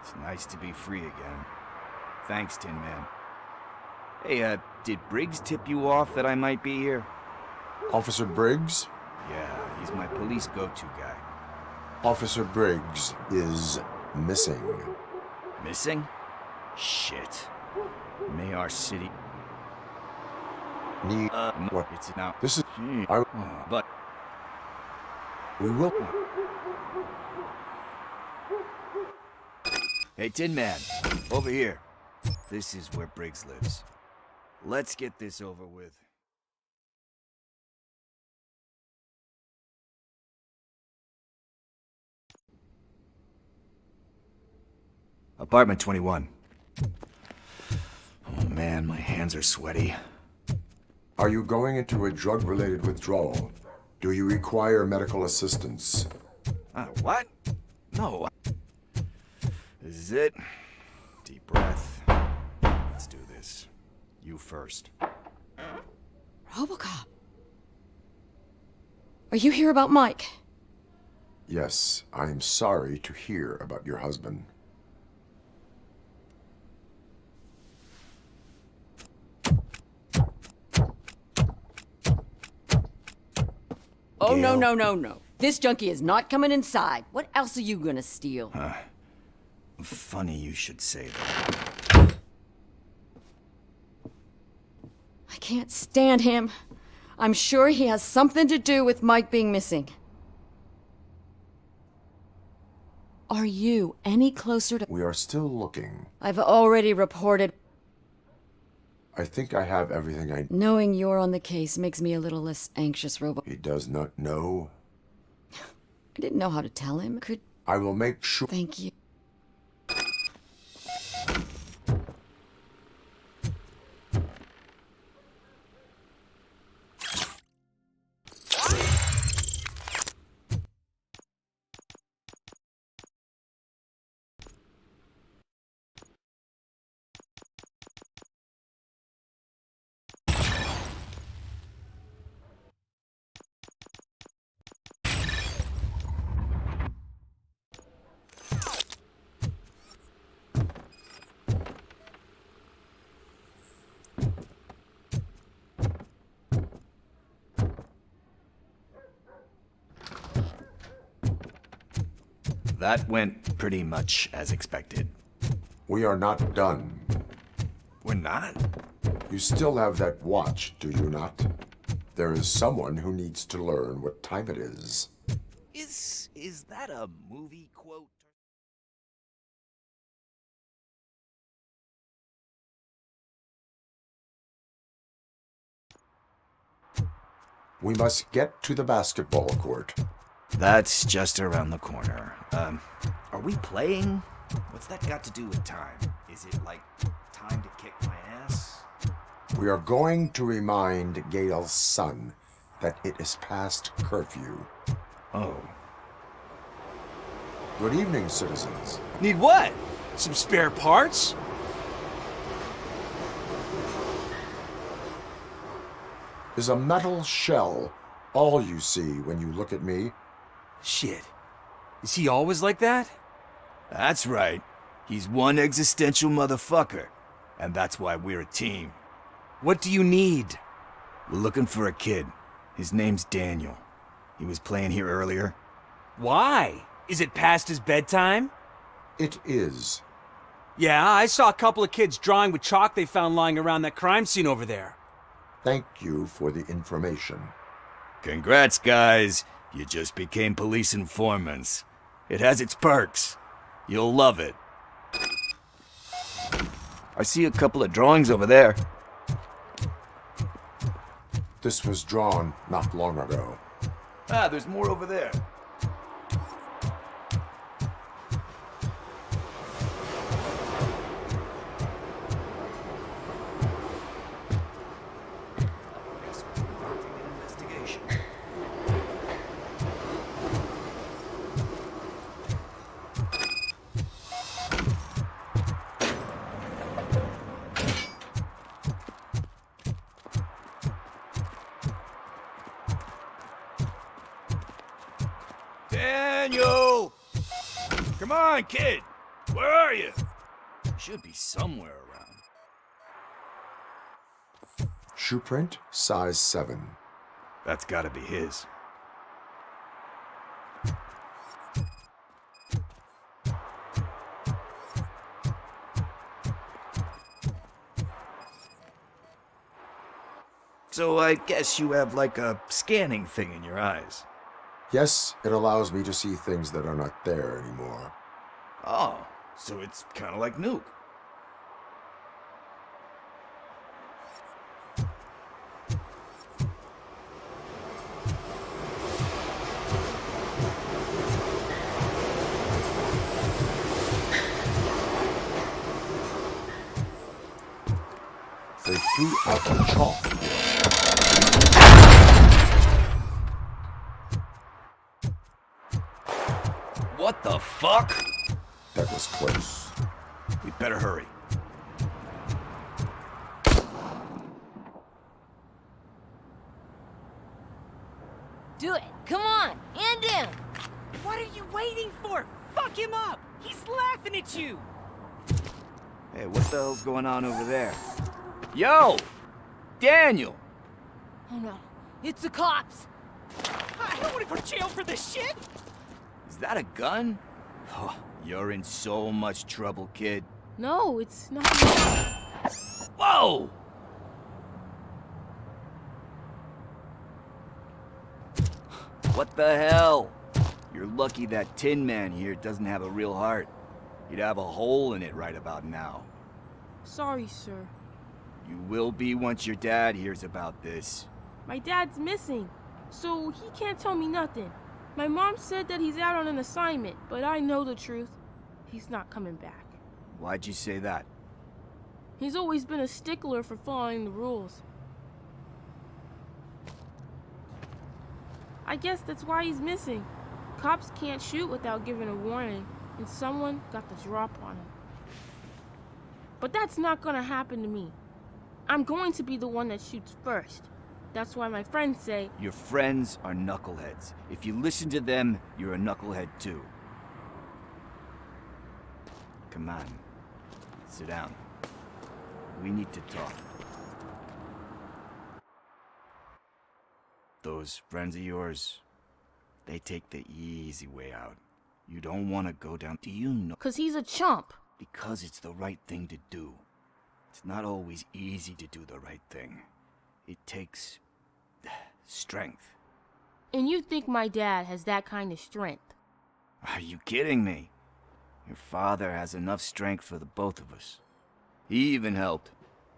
It's nice to be free again. Thanks, Tin Man. Hey, did Briggs tip you off that I might be here? Officer Briggs? Yeah, he's my police go-to guy. Officer Briggs is missing. Missing? Shit. Mayar City. What? It's now. This is... But... We will... Hey, Tin Man. Over here. This is where Briggs lives. Let's get this over with. Apartment 21. Oh man, my hands are sweaty. Are you going into a drug-related withdrawal? Do you require medical assistance? What? No. This is it. Deep breath. Let's do this. You first. RoboCop. Are you here about Mike? Yes, I am sorry to hear about your husband. Oh, no. This junkie is not coming inside. What else are you gonna steal? Funny you should say that. I can't stand him. I'm sure he has something to do with Mike being missing. Are you any closer to... We are still looking. I've already reported. I think I have everything I... Knowing you're on the case makes me a little less anxious, Robo. He does not know. I didn't know how to tell him. I will make sure... Thank you. That went pretty much as expected. We are not done. We're not? You still have that watch, do you not? There is someone who needs to learn what time it is. Is that a movie quote? We must get to the basketball court. That's just around the corner. Are we playing? What's that got to do with time? Is it like time to kick my ass? We are going to remind Gail's son that it is past curfew. Oh. Good evening, citizens. Need what? Some spare parts? Is a metal shell all you see when you look at me? Shit. Is he always like that? That's right. He's one existential motherfucker. And that's why we're a team. What do you need? We're looking for a kid. His name's Daniel. He was playing here earlier. Why? Is it past his bedtime? It is. Yeah, I saw a couple of kids drawing with chalk they found lying around that crime scene over there. Thank you for the information. Congrats, guys. You just became police informants. It has its perks. You'll love it. I see a couple of drawings over there. This was drawn not long ago. Ah, there's more over there. Daniel! Come on, kid! Where are you? You should be somewhere around. Shoe print, size 7. That's gotta be his. So I guess you have like a scanning thing in your eyes. Yes, it allows me to see things that are not there anymore. Oh, so it's kind of like Nuke. They threw out the chalk. What the fuck? That was close. We better hurry. Do it. Come on. End him. What are you waiting for? Fuck him up. He's laughing at you. Hey, what the hell's going on over there? Yo! Daniel! Oh no. It's the cops. I don't want to go to jail for this shit. Is that a gun? Oh, you're in so much trouble, kid. No, it's not. Whoa! What the hell? You're lucky that Tin Man here doesn't have a real heart. He'd have a hole in it right about now. Sorry, sir. You will be once your dad hears about this. My dad's missing, so he can't tell me nothing. My mom said that he's out on an assignment, but I know the truth. He's not coming back. Why'd you say that? He's always been a stickler for following the rules. I guess that's why he's missing. Cops can't shoot without giving a warning, and someone got the drop on him. But that's not gonna happen to me. I'm going to be the one that shoots first. That's why my friends say... Your friends are knuckleheads. If you listen to them, you're a knucklehead too. Come on. Sit down. We need to talk. Those friends of yours, they take the easy way out. You don't want to go down... Do you know... 'Cause he's a chump. Because it's the right thing to do. It's not always easy to do the right thing. It takes... strength. And you think my dad has that kind of strength? Are you kidding me? Your father has enough strength for the both of us. He even helped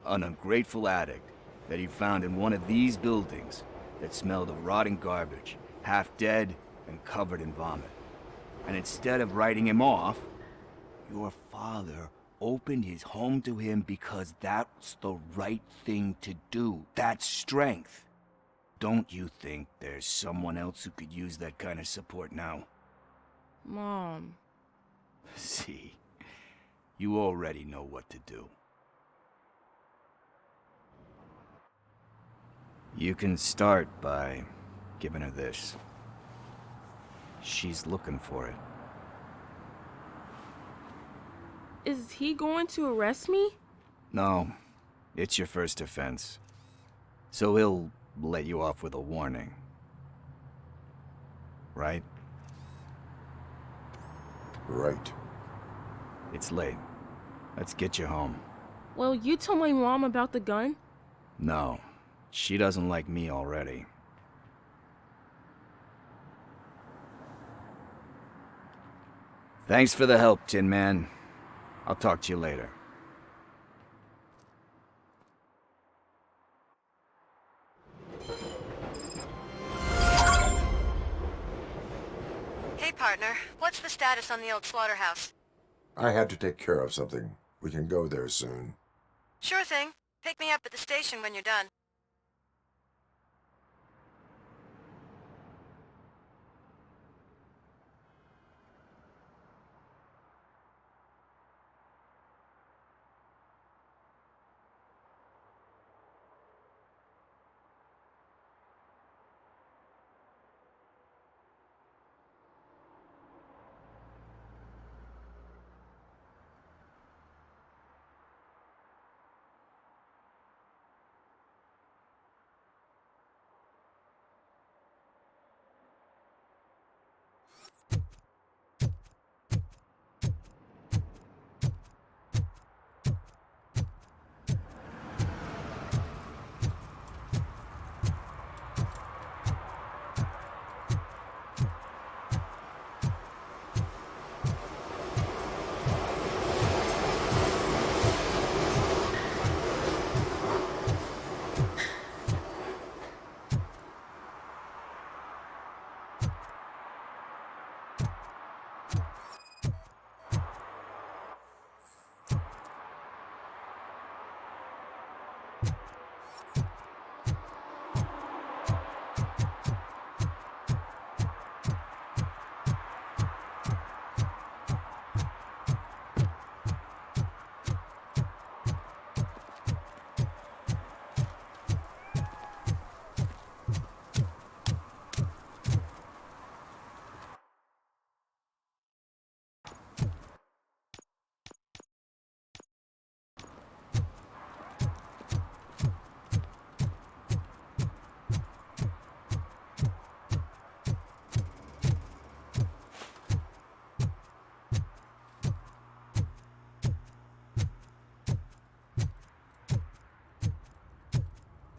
an ungrateful addict that he found in one of these buildings that smelled of rotting garbage, half dead and covered in vomit. And instead of writing him off, your father opened his home to him because that's the right thing to do. That's strength. Don't you think there's someone else who could use that kind of support now? Mom. See, you already know what to do. You can start by giving her this. She's looking for it. Is he going to arrest me? No, it's your first offense. So he'll let you off with a warning. Right? Right. It's late. Let's get you home. Well, you told my mom about the gun? No, she doesn't like me already. Thanks for the help, Tin Man. I'll talk to you later. Hey, partner. What's the status on the old slaughterhouse? I had to take care of something. We can go there soon. Sure thing. Pick me up at the station when you're done.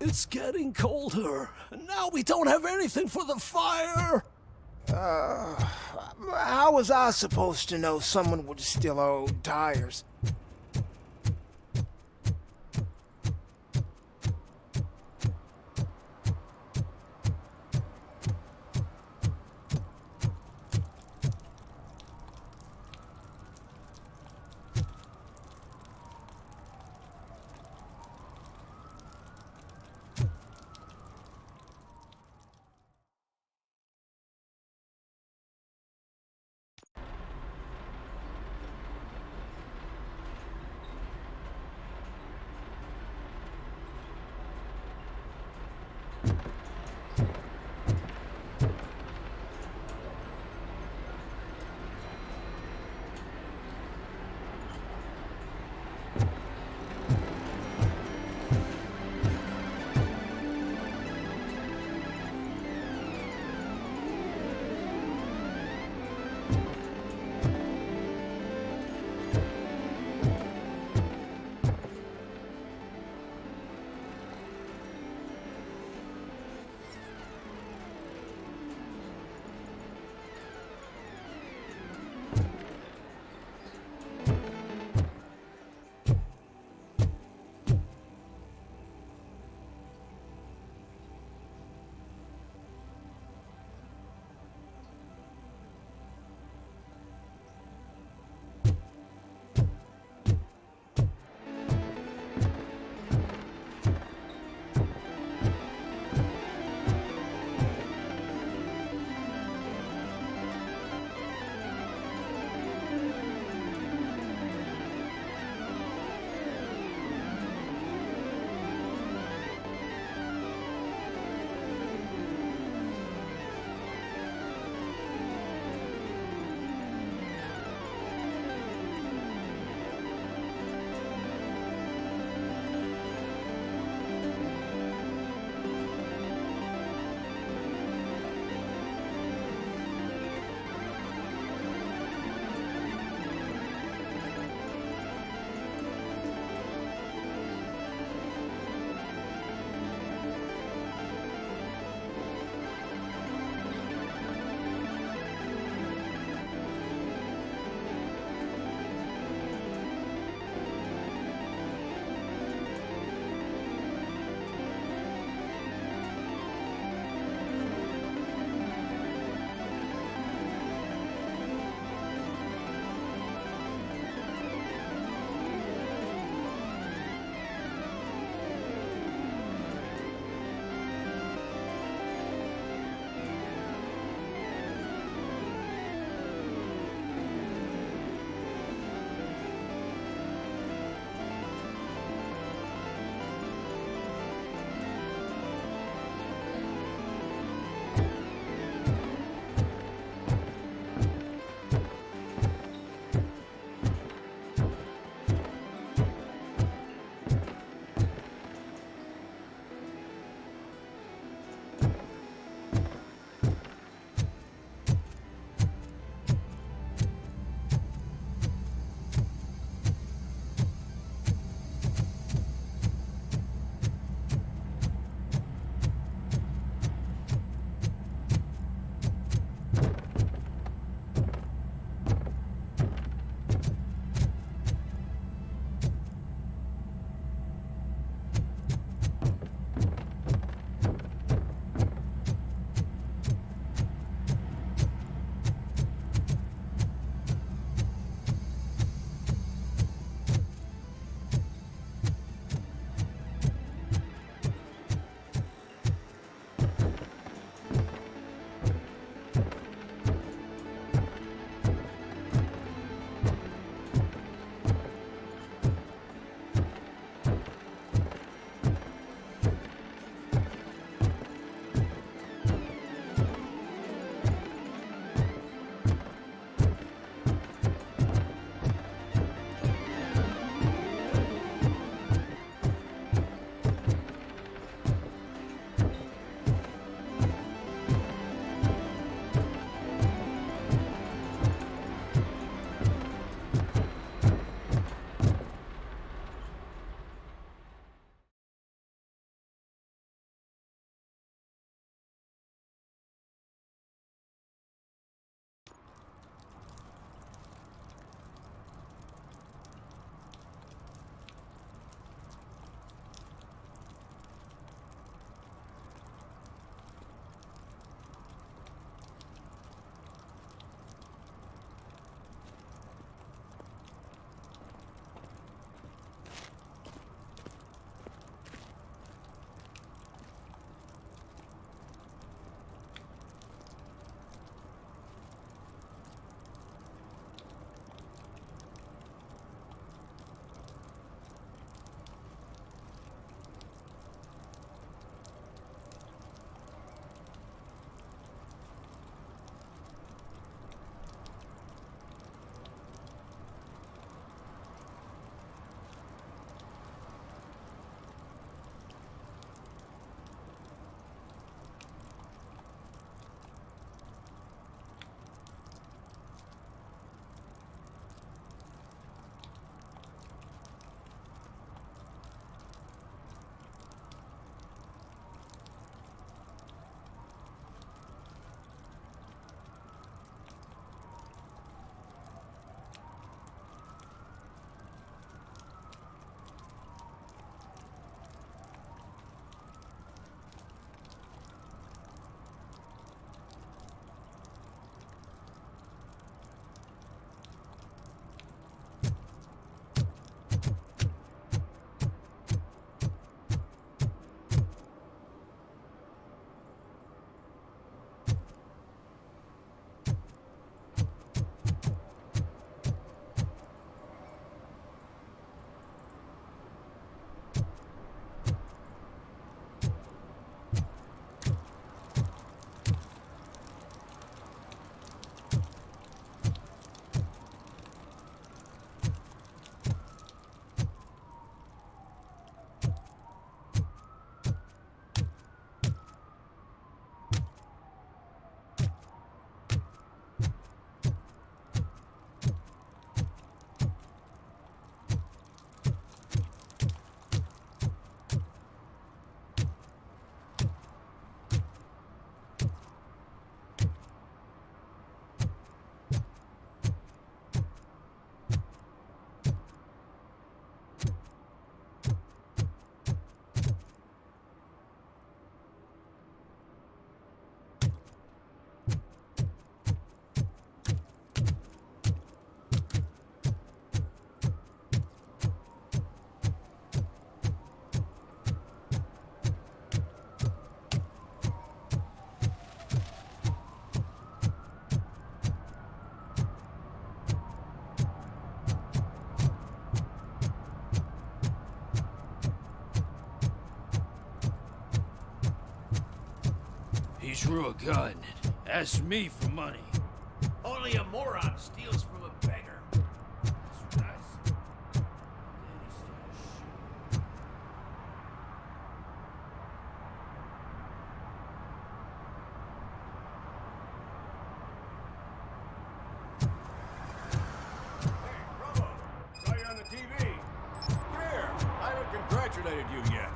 It's getting colder, and now we don't have anything for the fire. How was I supposed to know someone would steal our old tires? he drew a gun and asked me for money. Only a moron steals from a beggar. That's what I said. Then he started shooting. Saw you on the TV. Come here. I haven't congratulated you yet.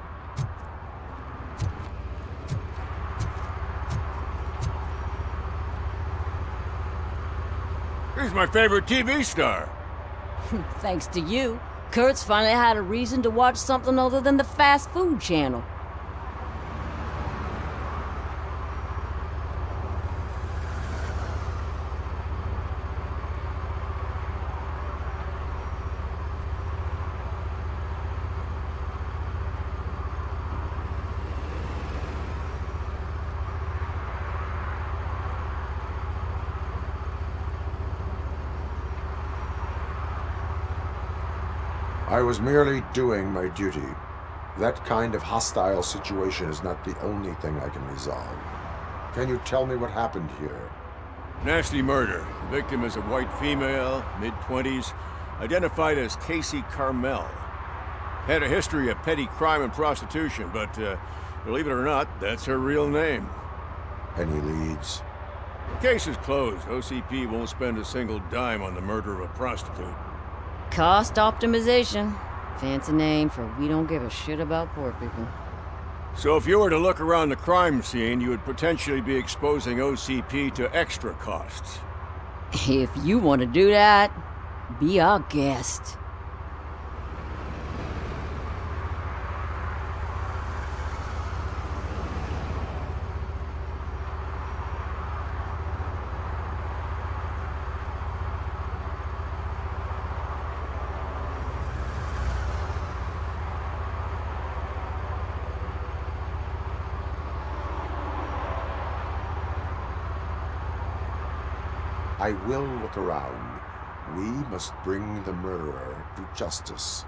He's my favorite TV star. Thanks to you, Kurt's finally had a reason to watch something other than the fast food channel. I was merely doing my duty. That kind of hostile situation is not the only thing I can resolve. Can you tell me what happened here? Nasty murder. The victim is a white female, mid-20s, identified as Casey Carmel. Had a history of petty crime and prostitution, but believe it or not, that's her real name. Any leads? The case is closed. OCP won't spend a single dime on the murder of a prostitute. Cost optimization. Fancy name for we don't give a shit about poor people. So if you were to look around the crime scene, you would potentially be exposing OCP to extra costs. If you want to do that, be our guest. I will look around. We must bring the murderer to justice.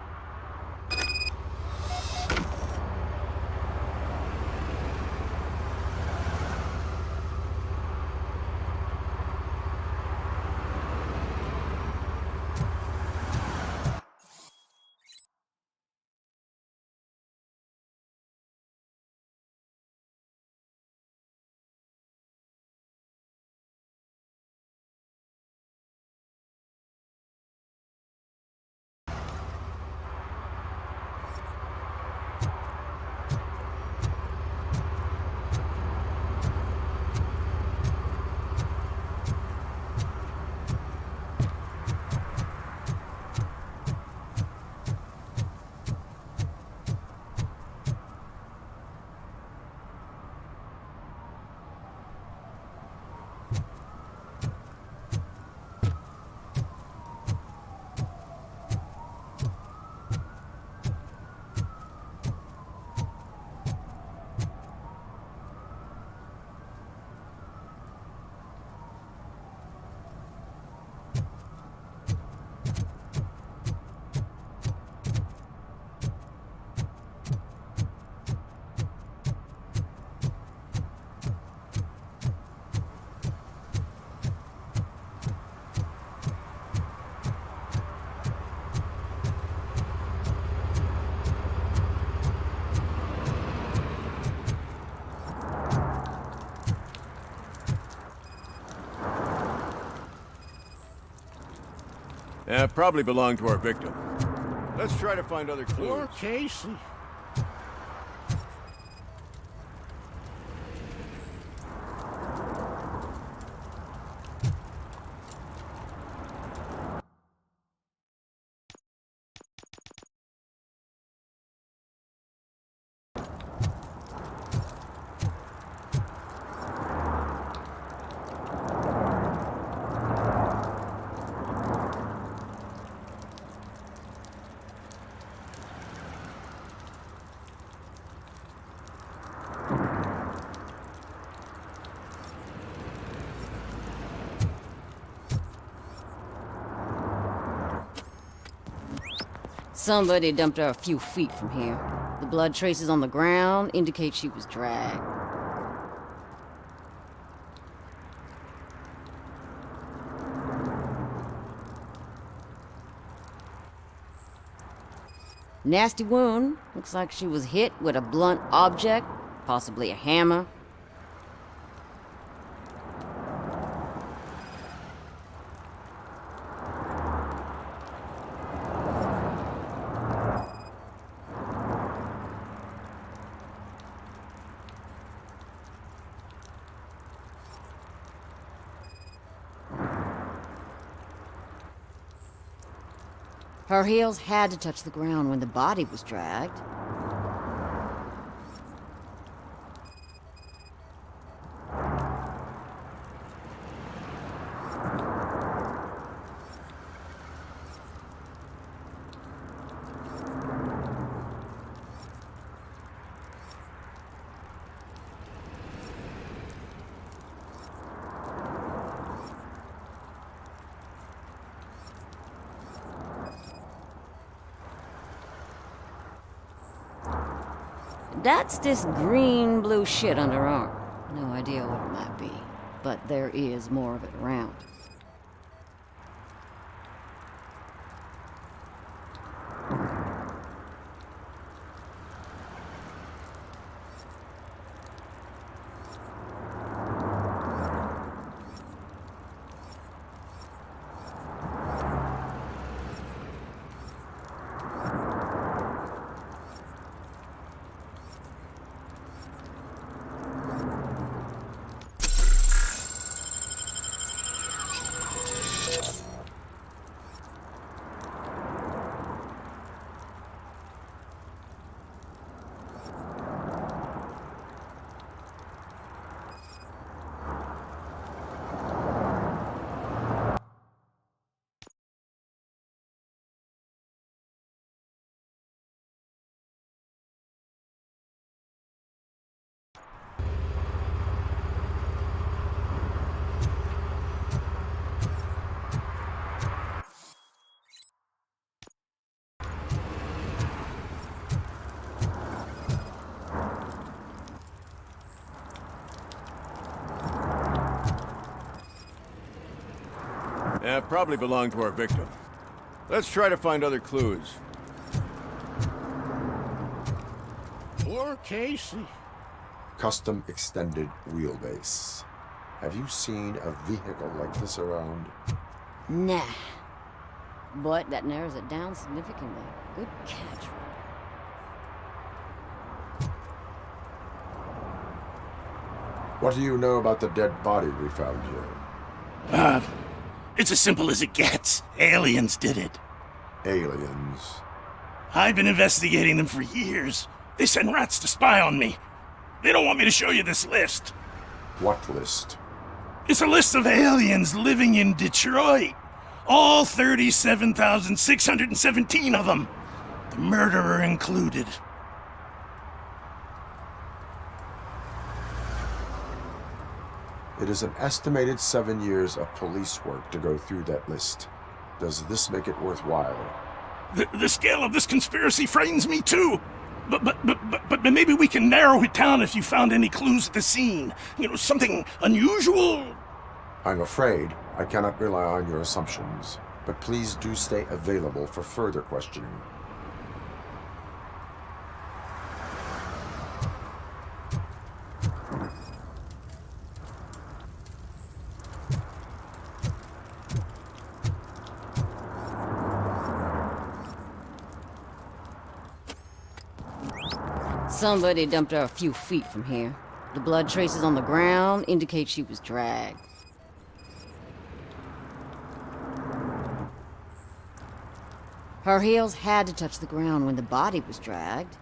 Probably belonged to our victim. Let's try to find other clues. Poor Casey. Somebody dumped her a few feet from here. The blood traces on the ground indicate she was dragged. Nasty wound. Looks like she was hit with a blunt object, possibly a hammer. Her heels had to touch the ground when the body was dragged. That's this green-blue shit under her arm. No idea what it might be, but there is more of it around. Probably belonged to our victim. Let's try to find other clues. Poor Casey. Custom extended wheelbase. Have you seen a vehicle like this around? Nah. But that narrows it down significantly. Good catch, What do you know about the dead body we found here? It's as simple as it gets. Aliens did it. Aliens? I've been investigating them for years. They send rats to spy on me. They don't want me to show you this list. What list? It's a list of aliens living in Detroit. All 37,617 of them. The murderer included. It is an estimated 7 years of police work to go through that list. Does this make it worthwhile? The scale of this conspiracy frightens me too. But maybe we can narrow it down if you found any clues at the scene. You know, something unusual. I'm afraid I cannot rely on your assumptions, but please do stay available for further questioning. Somebody dumped her a few feet from here. The blood traces on the ground indicate she was dragged. Her heels had to touch the ground when the body was dragged.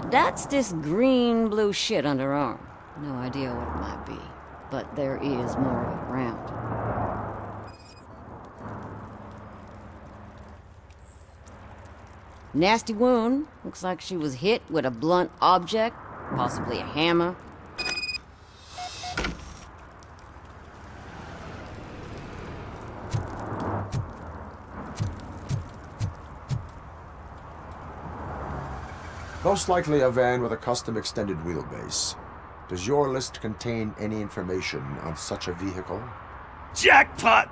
That's this green-blue shit under her arm. No idea what it might be, but there is more of it around. Nasty wound. Looks like she was hit with a blunt object, possibly a hammer. Most likely a van with a custom extended wheelbase. Does your list contain any information on such a vehicle? Jackpot!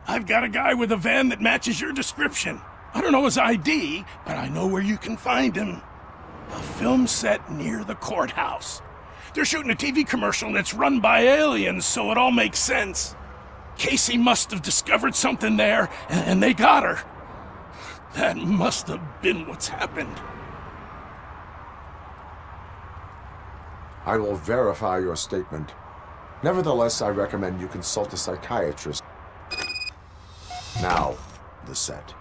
I've got a guy with a van that matches your description. I don't know his ID, but I know where you can find him. A film set near the courthouse. They're shooting a TV commercial and it's run by aliens, so it all makes sense. Casey must have discovered something there, and they got her. That must have been what's happened. I will verify your statement. Nevertheless, I recommend you consult a psychiatrist. Now, the set.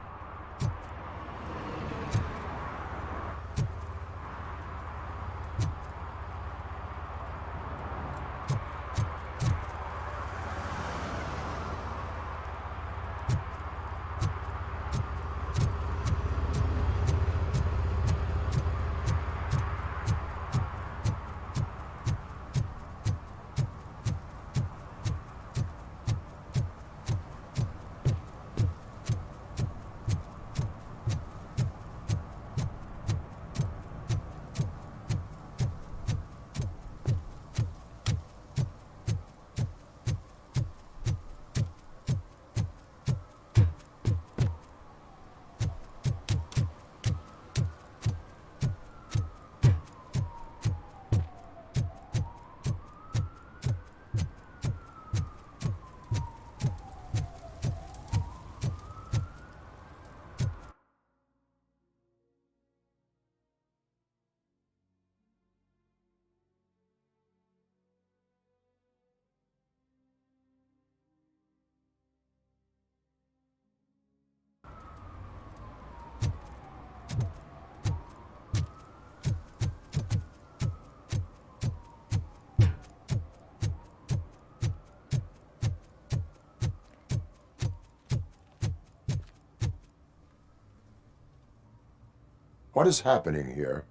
What is happening here?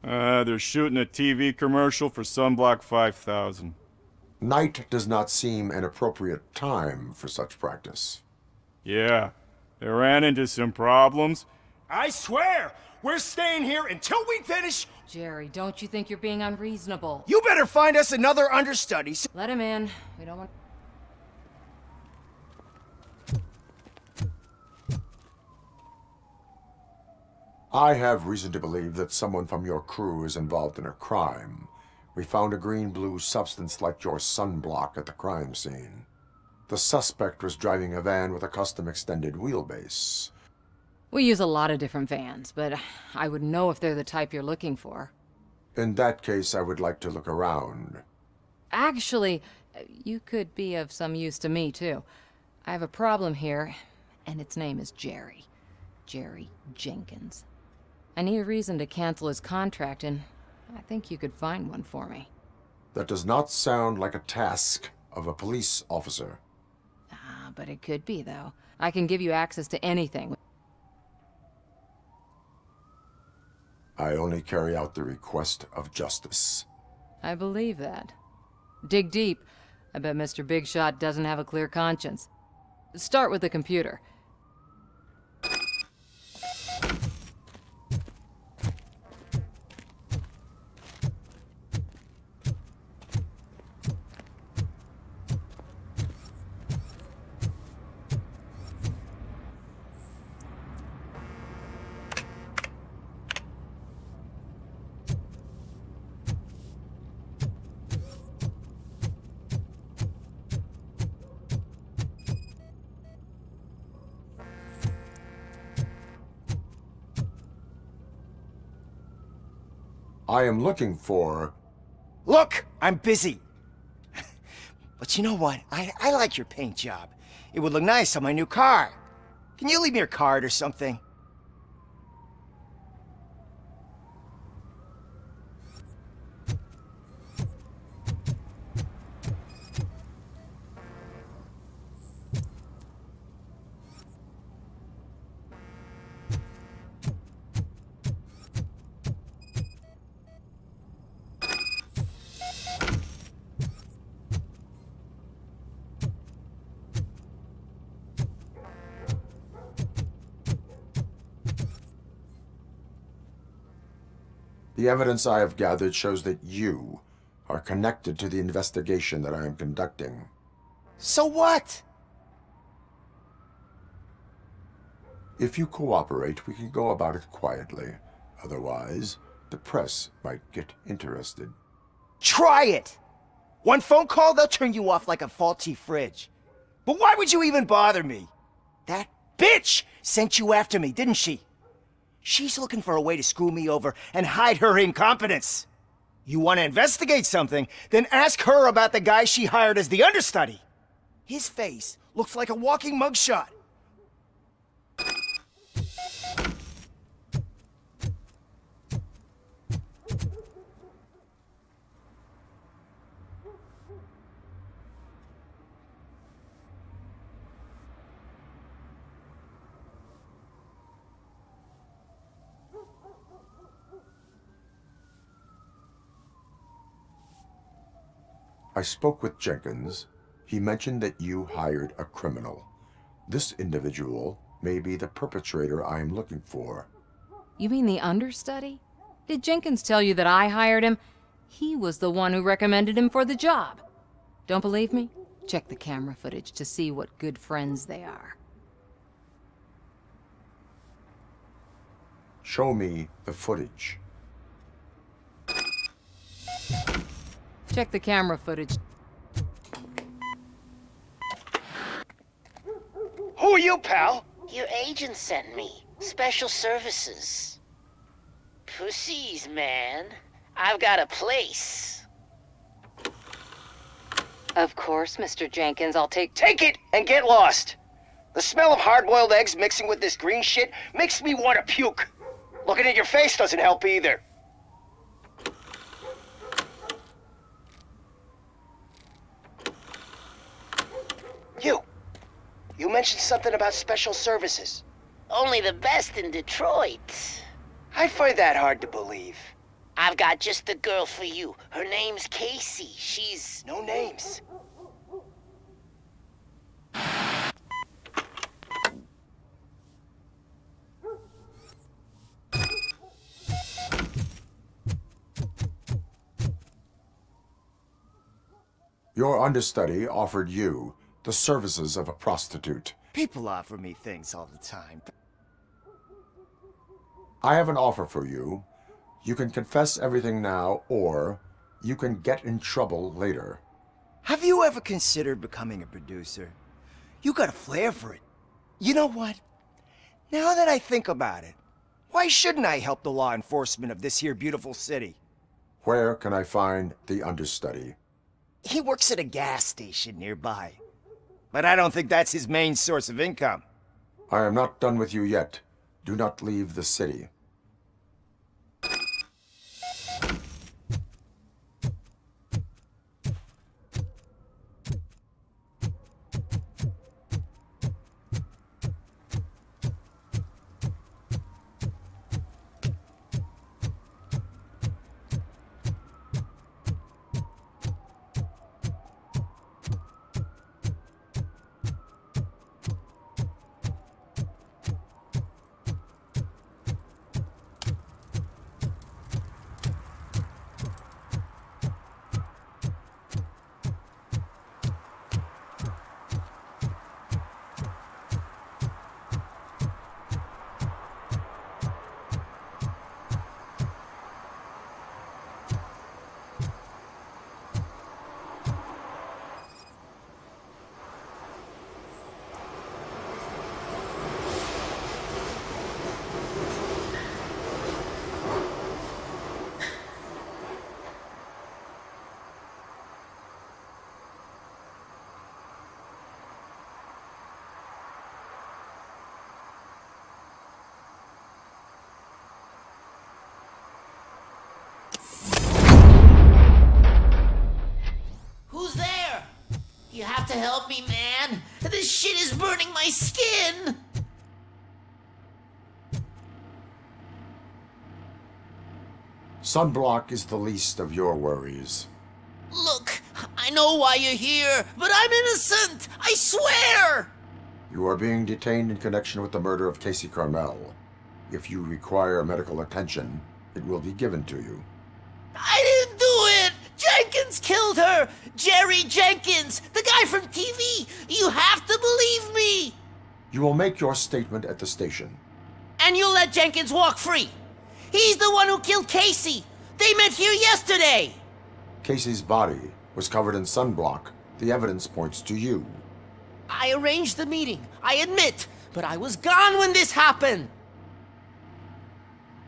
They're shooting a TV commercial for Sunblock 5000. Night does not seem an appropriate time for such practice. Yeah, they ran into some problems. I swear, we're staying here until we finish. Jerry, don't you think you're being unreasonable? You better find us another understudy. Let him in. We don't want... I have reason to believe that someone from your crew is involved in a crime. We found a green-blue substance like your sunblock at the crime scene. The suspect was driving a van with a custom extended wheelbase. We use a lot of different vans, but I wouldn't know if they're the type you're looking for. In that case, I would like to look around. Actually, you could be of some use to me, too. I have a problem here, and its name is Jerry. Jerry Jenkins. I need a reason to cancel his contract, and I think you could find one for me. That does not sound like a task of a police officer. Ah, but it could be, though. I can give you access to anything. I only carry out the request of justice. I believe that. Dig deep. I bet Mr. Big Shot doesn't have a clear conscience. Start with the computer. I am looking for... Look, I'm busy. But you know what? I like your paint job. It would look nice on my new car. Can you leave me your card or something? The evidence I have gathered shows that you are connected to the investigation that I am conducting. So what? If you cooperate, we can go about it quietly. Otherwise, the press might get interested. Try it! One phone call, they'll turn you off like a faulty fridge. But why would you even bother me? That bitch sent you after me, didn't she? She's looking for a way to screw me over and hide her incompetence. You want to investigate something, then ask her about the guy she hired as the understudy. His face looks like a walking mugshot. I spoke with Jenkins. He mentioned that you hired a criminal. This individual may be the perpetrator I am looking for. You mean the understudy? Did Jenkins tell you that I hired him? He was the one who recommended him for the job. Don't believe me? Check the camera footage to see what good friends they are. Show me the footage. Check the camera footage. Who are you, pal? Your agent sent me. Special services. Pussies, man. I've got a place. Of course, Mr. Jenkins, I'll take Take it and get lost. The smell of hard-boiled eggs mixing with this green shit makes me want to puke. Looking at your face doesn't help either. You mentioned something about special services. Only the best in Detroit. I find that hard to believe. I've got just the girl for you. Her name's Casey. She's... No names. Your understudy offered you the services of a prostitute. People offer me things all the time. I have an offer for you. You can confess everything now, or you can get in trouble later. Have you ever considered becoming a producer? You got a flair for it. You know what? Now that I think about it, why shouldn't I help the law enforcement of this here beautiful city? Where can I find the understudy? He works at a gas station nearby. But I don't think that's his main source of income. I am not done with you yet. Do not leave the city. You have to help me, man. This shit is burning my skin. Sunblock is the least of your worries. Look, I know why you're here, but I'm innocent. I swear. You are being detained in connection with the murder of Casey Carmel. If you require medical attention, it will be given to you. I didn't do it. Jenkins Jenkins killed her! Jerry Jenkins! The guy from TV! You have to believe me! You will make your statement at the station. And you'll let Jenkins walk free! He's the one who killed Casey! They met here yesterday! Casey's body was covered in sunblock. The evidence points to you. I arranged the meeting, I admit, but I was gone when this happened!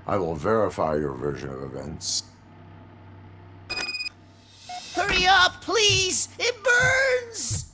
I will verify your version of events. Hurry up, please! It burns!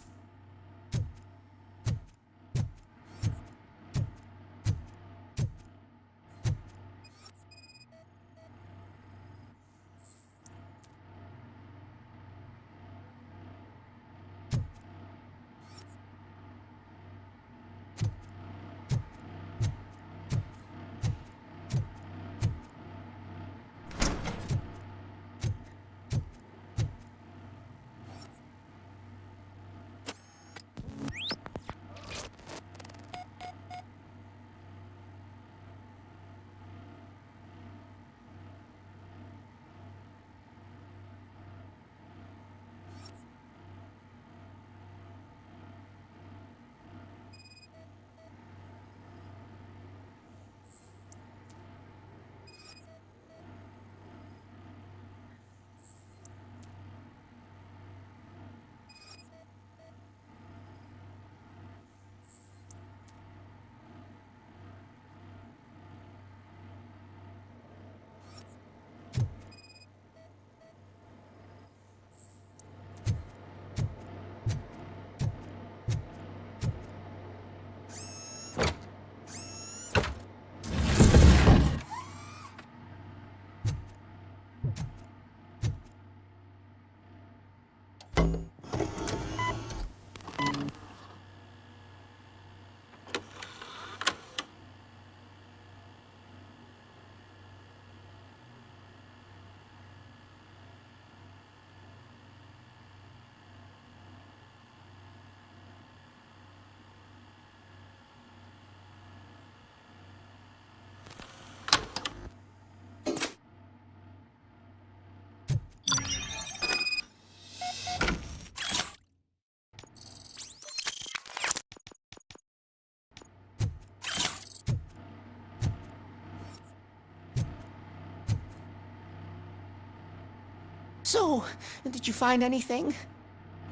So, did you find anything?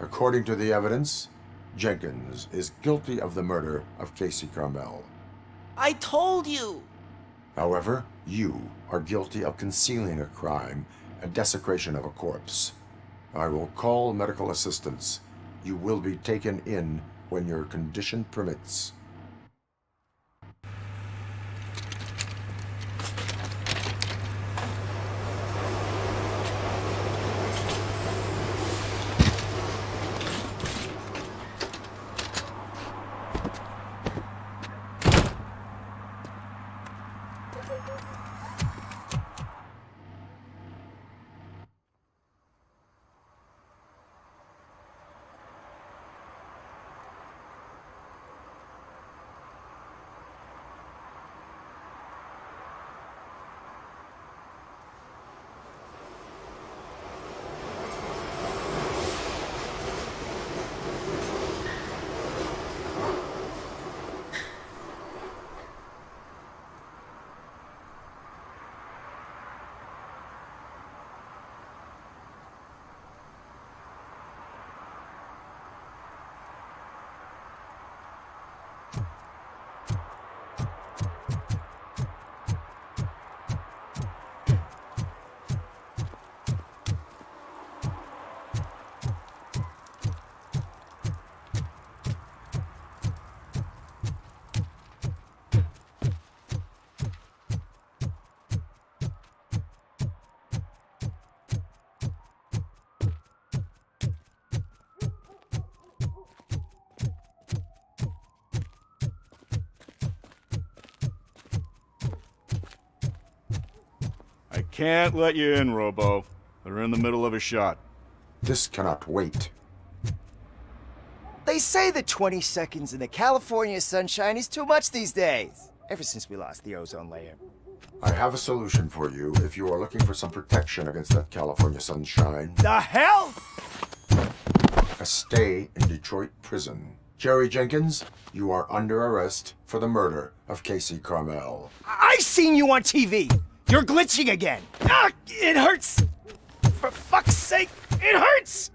According to the evidence, Jenkins is guilty of the murder of Casey Carmel. I told you! However, you are guilty of concealing a crime and desecration of a corpse. I will call medical assistance. You will be taken in when your condition permits. I can't let you in, Robo. They're in the middle of a shot. This cannot wait. They say that 20 seconds in the California sunshine is too much these days. Ever since we lost the ozone layer. I have a solution for you if you are looking for some protection against that California sunshine. The hell? A stay in Detroit prison. Jerry Jenkins, you are under arrest for the murder of Casey Carmel. I seen you on TV. You're glitching again. Ah, it hurts. For fuck's sake, it hurts.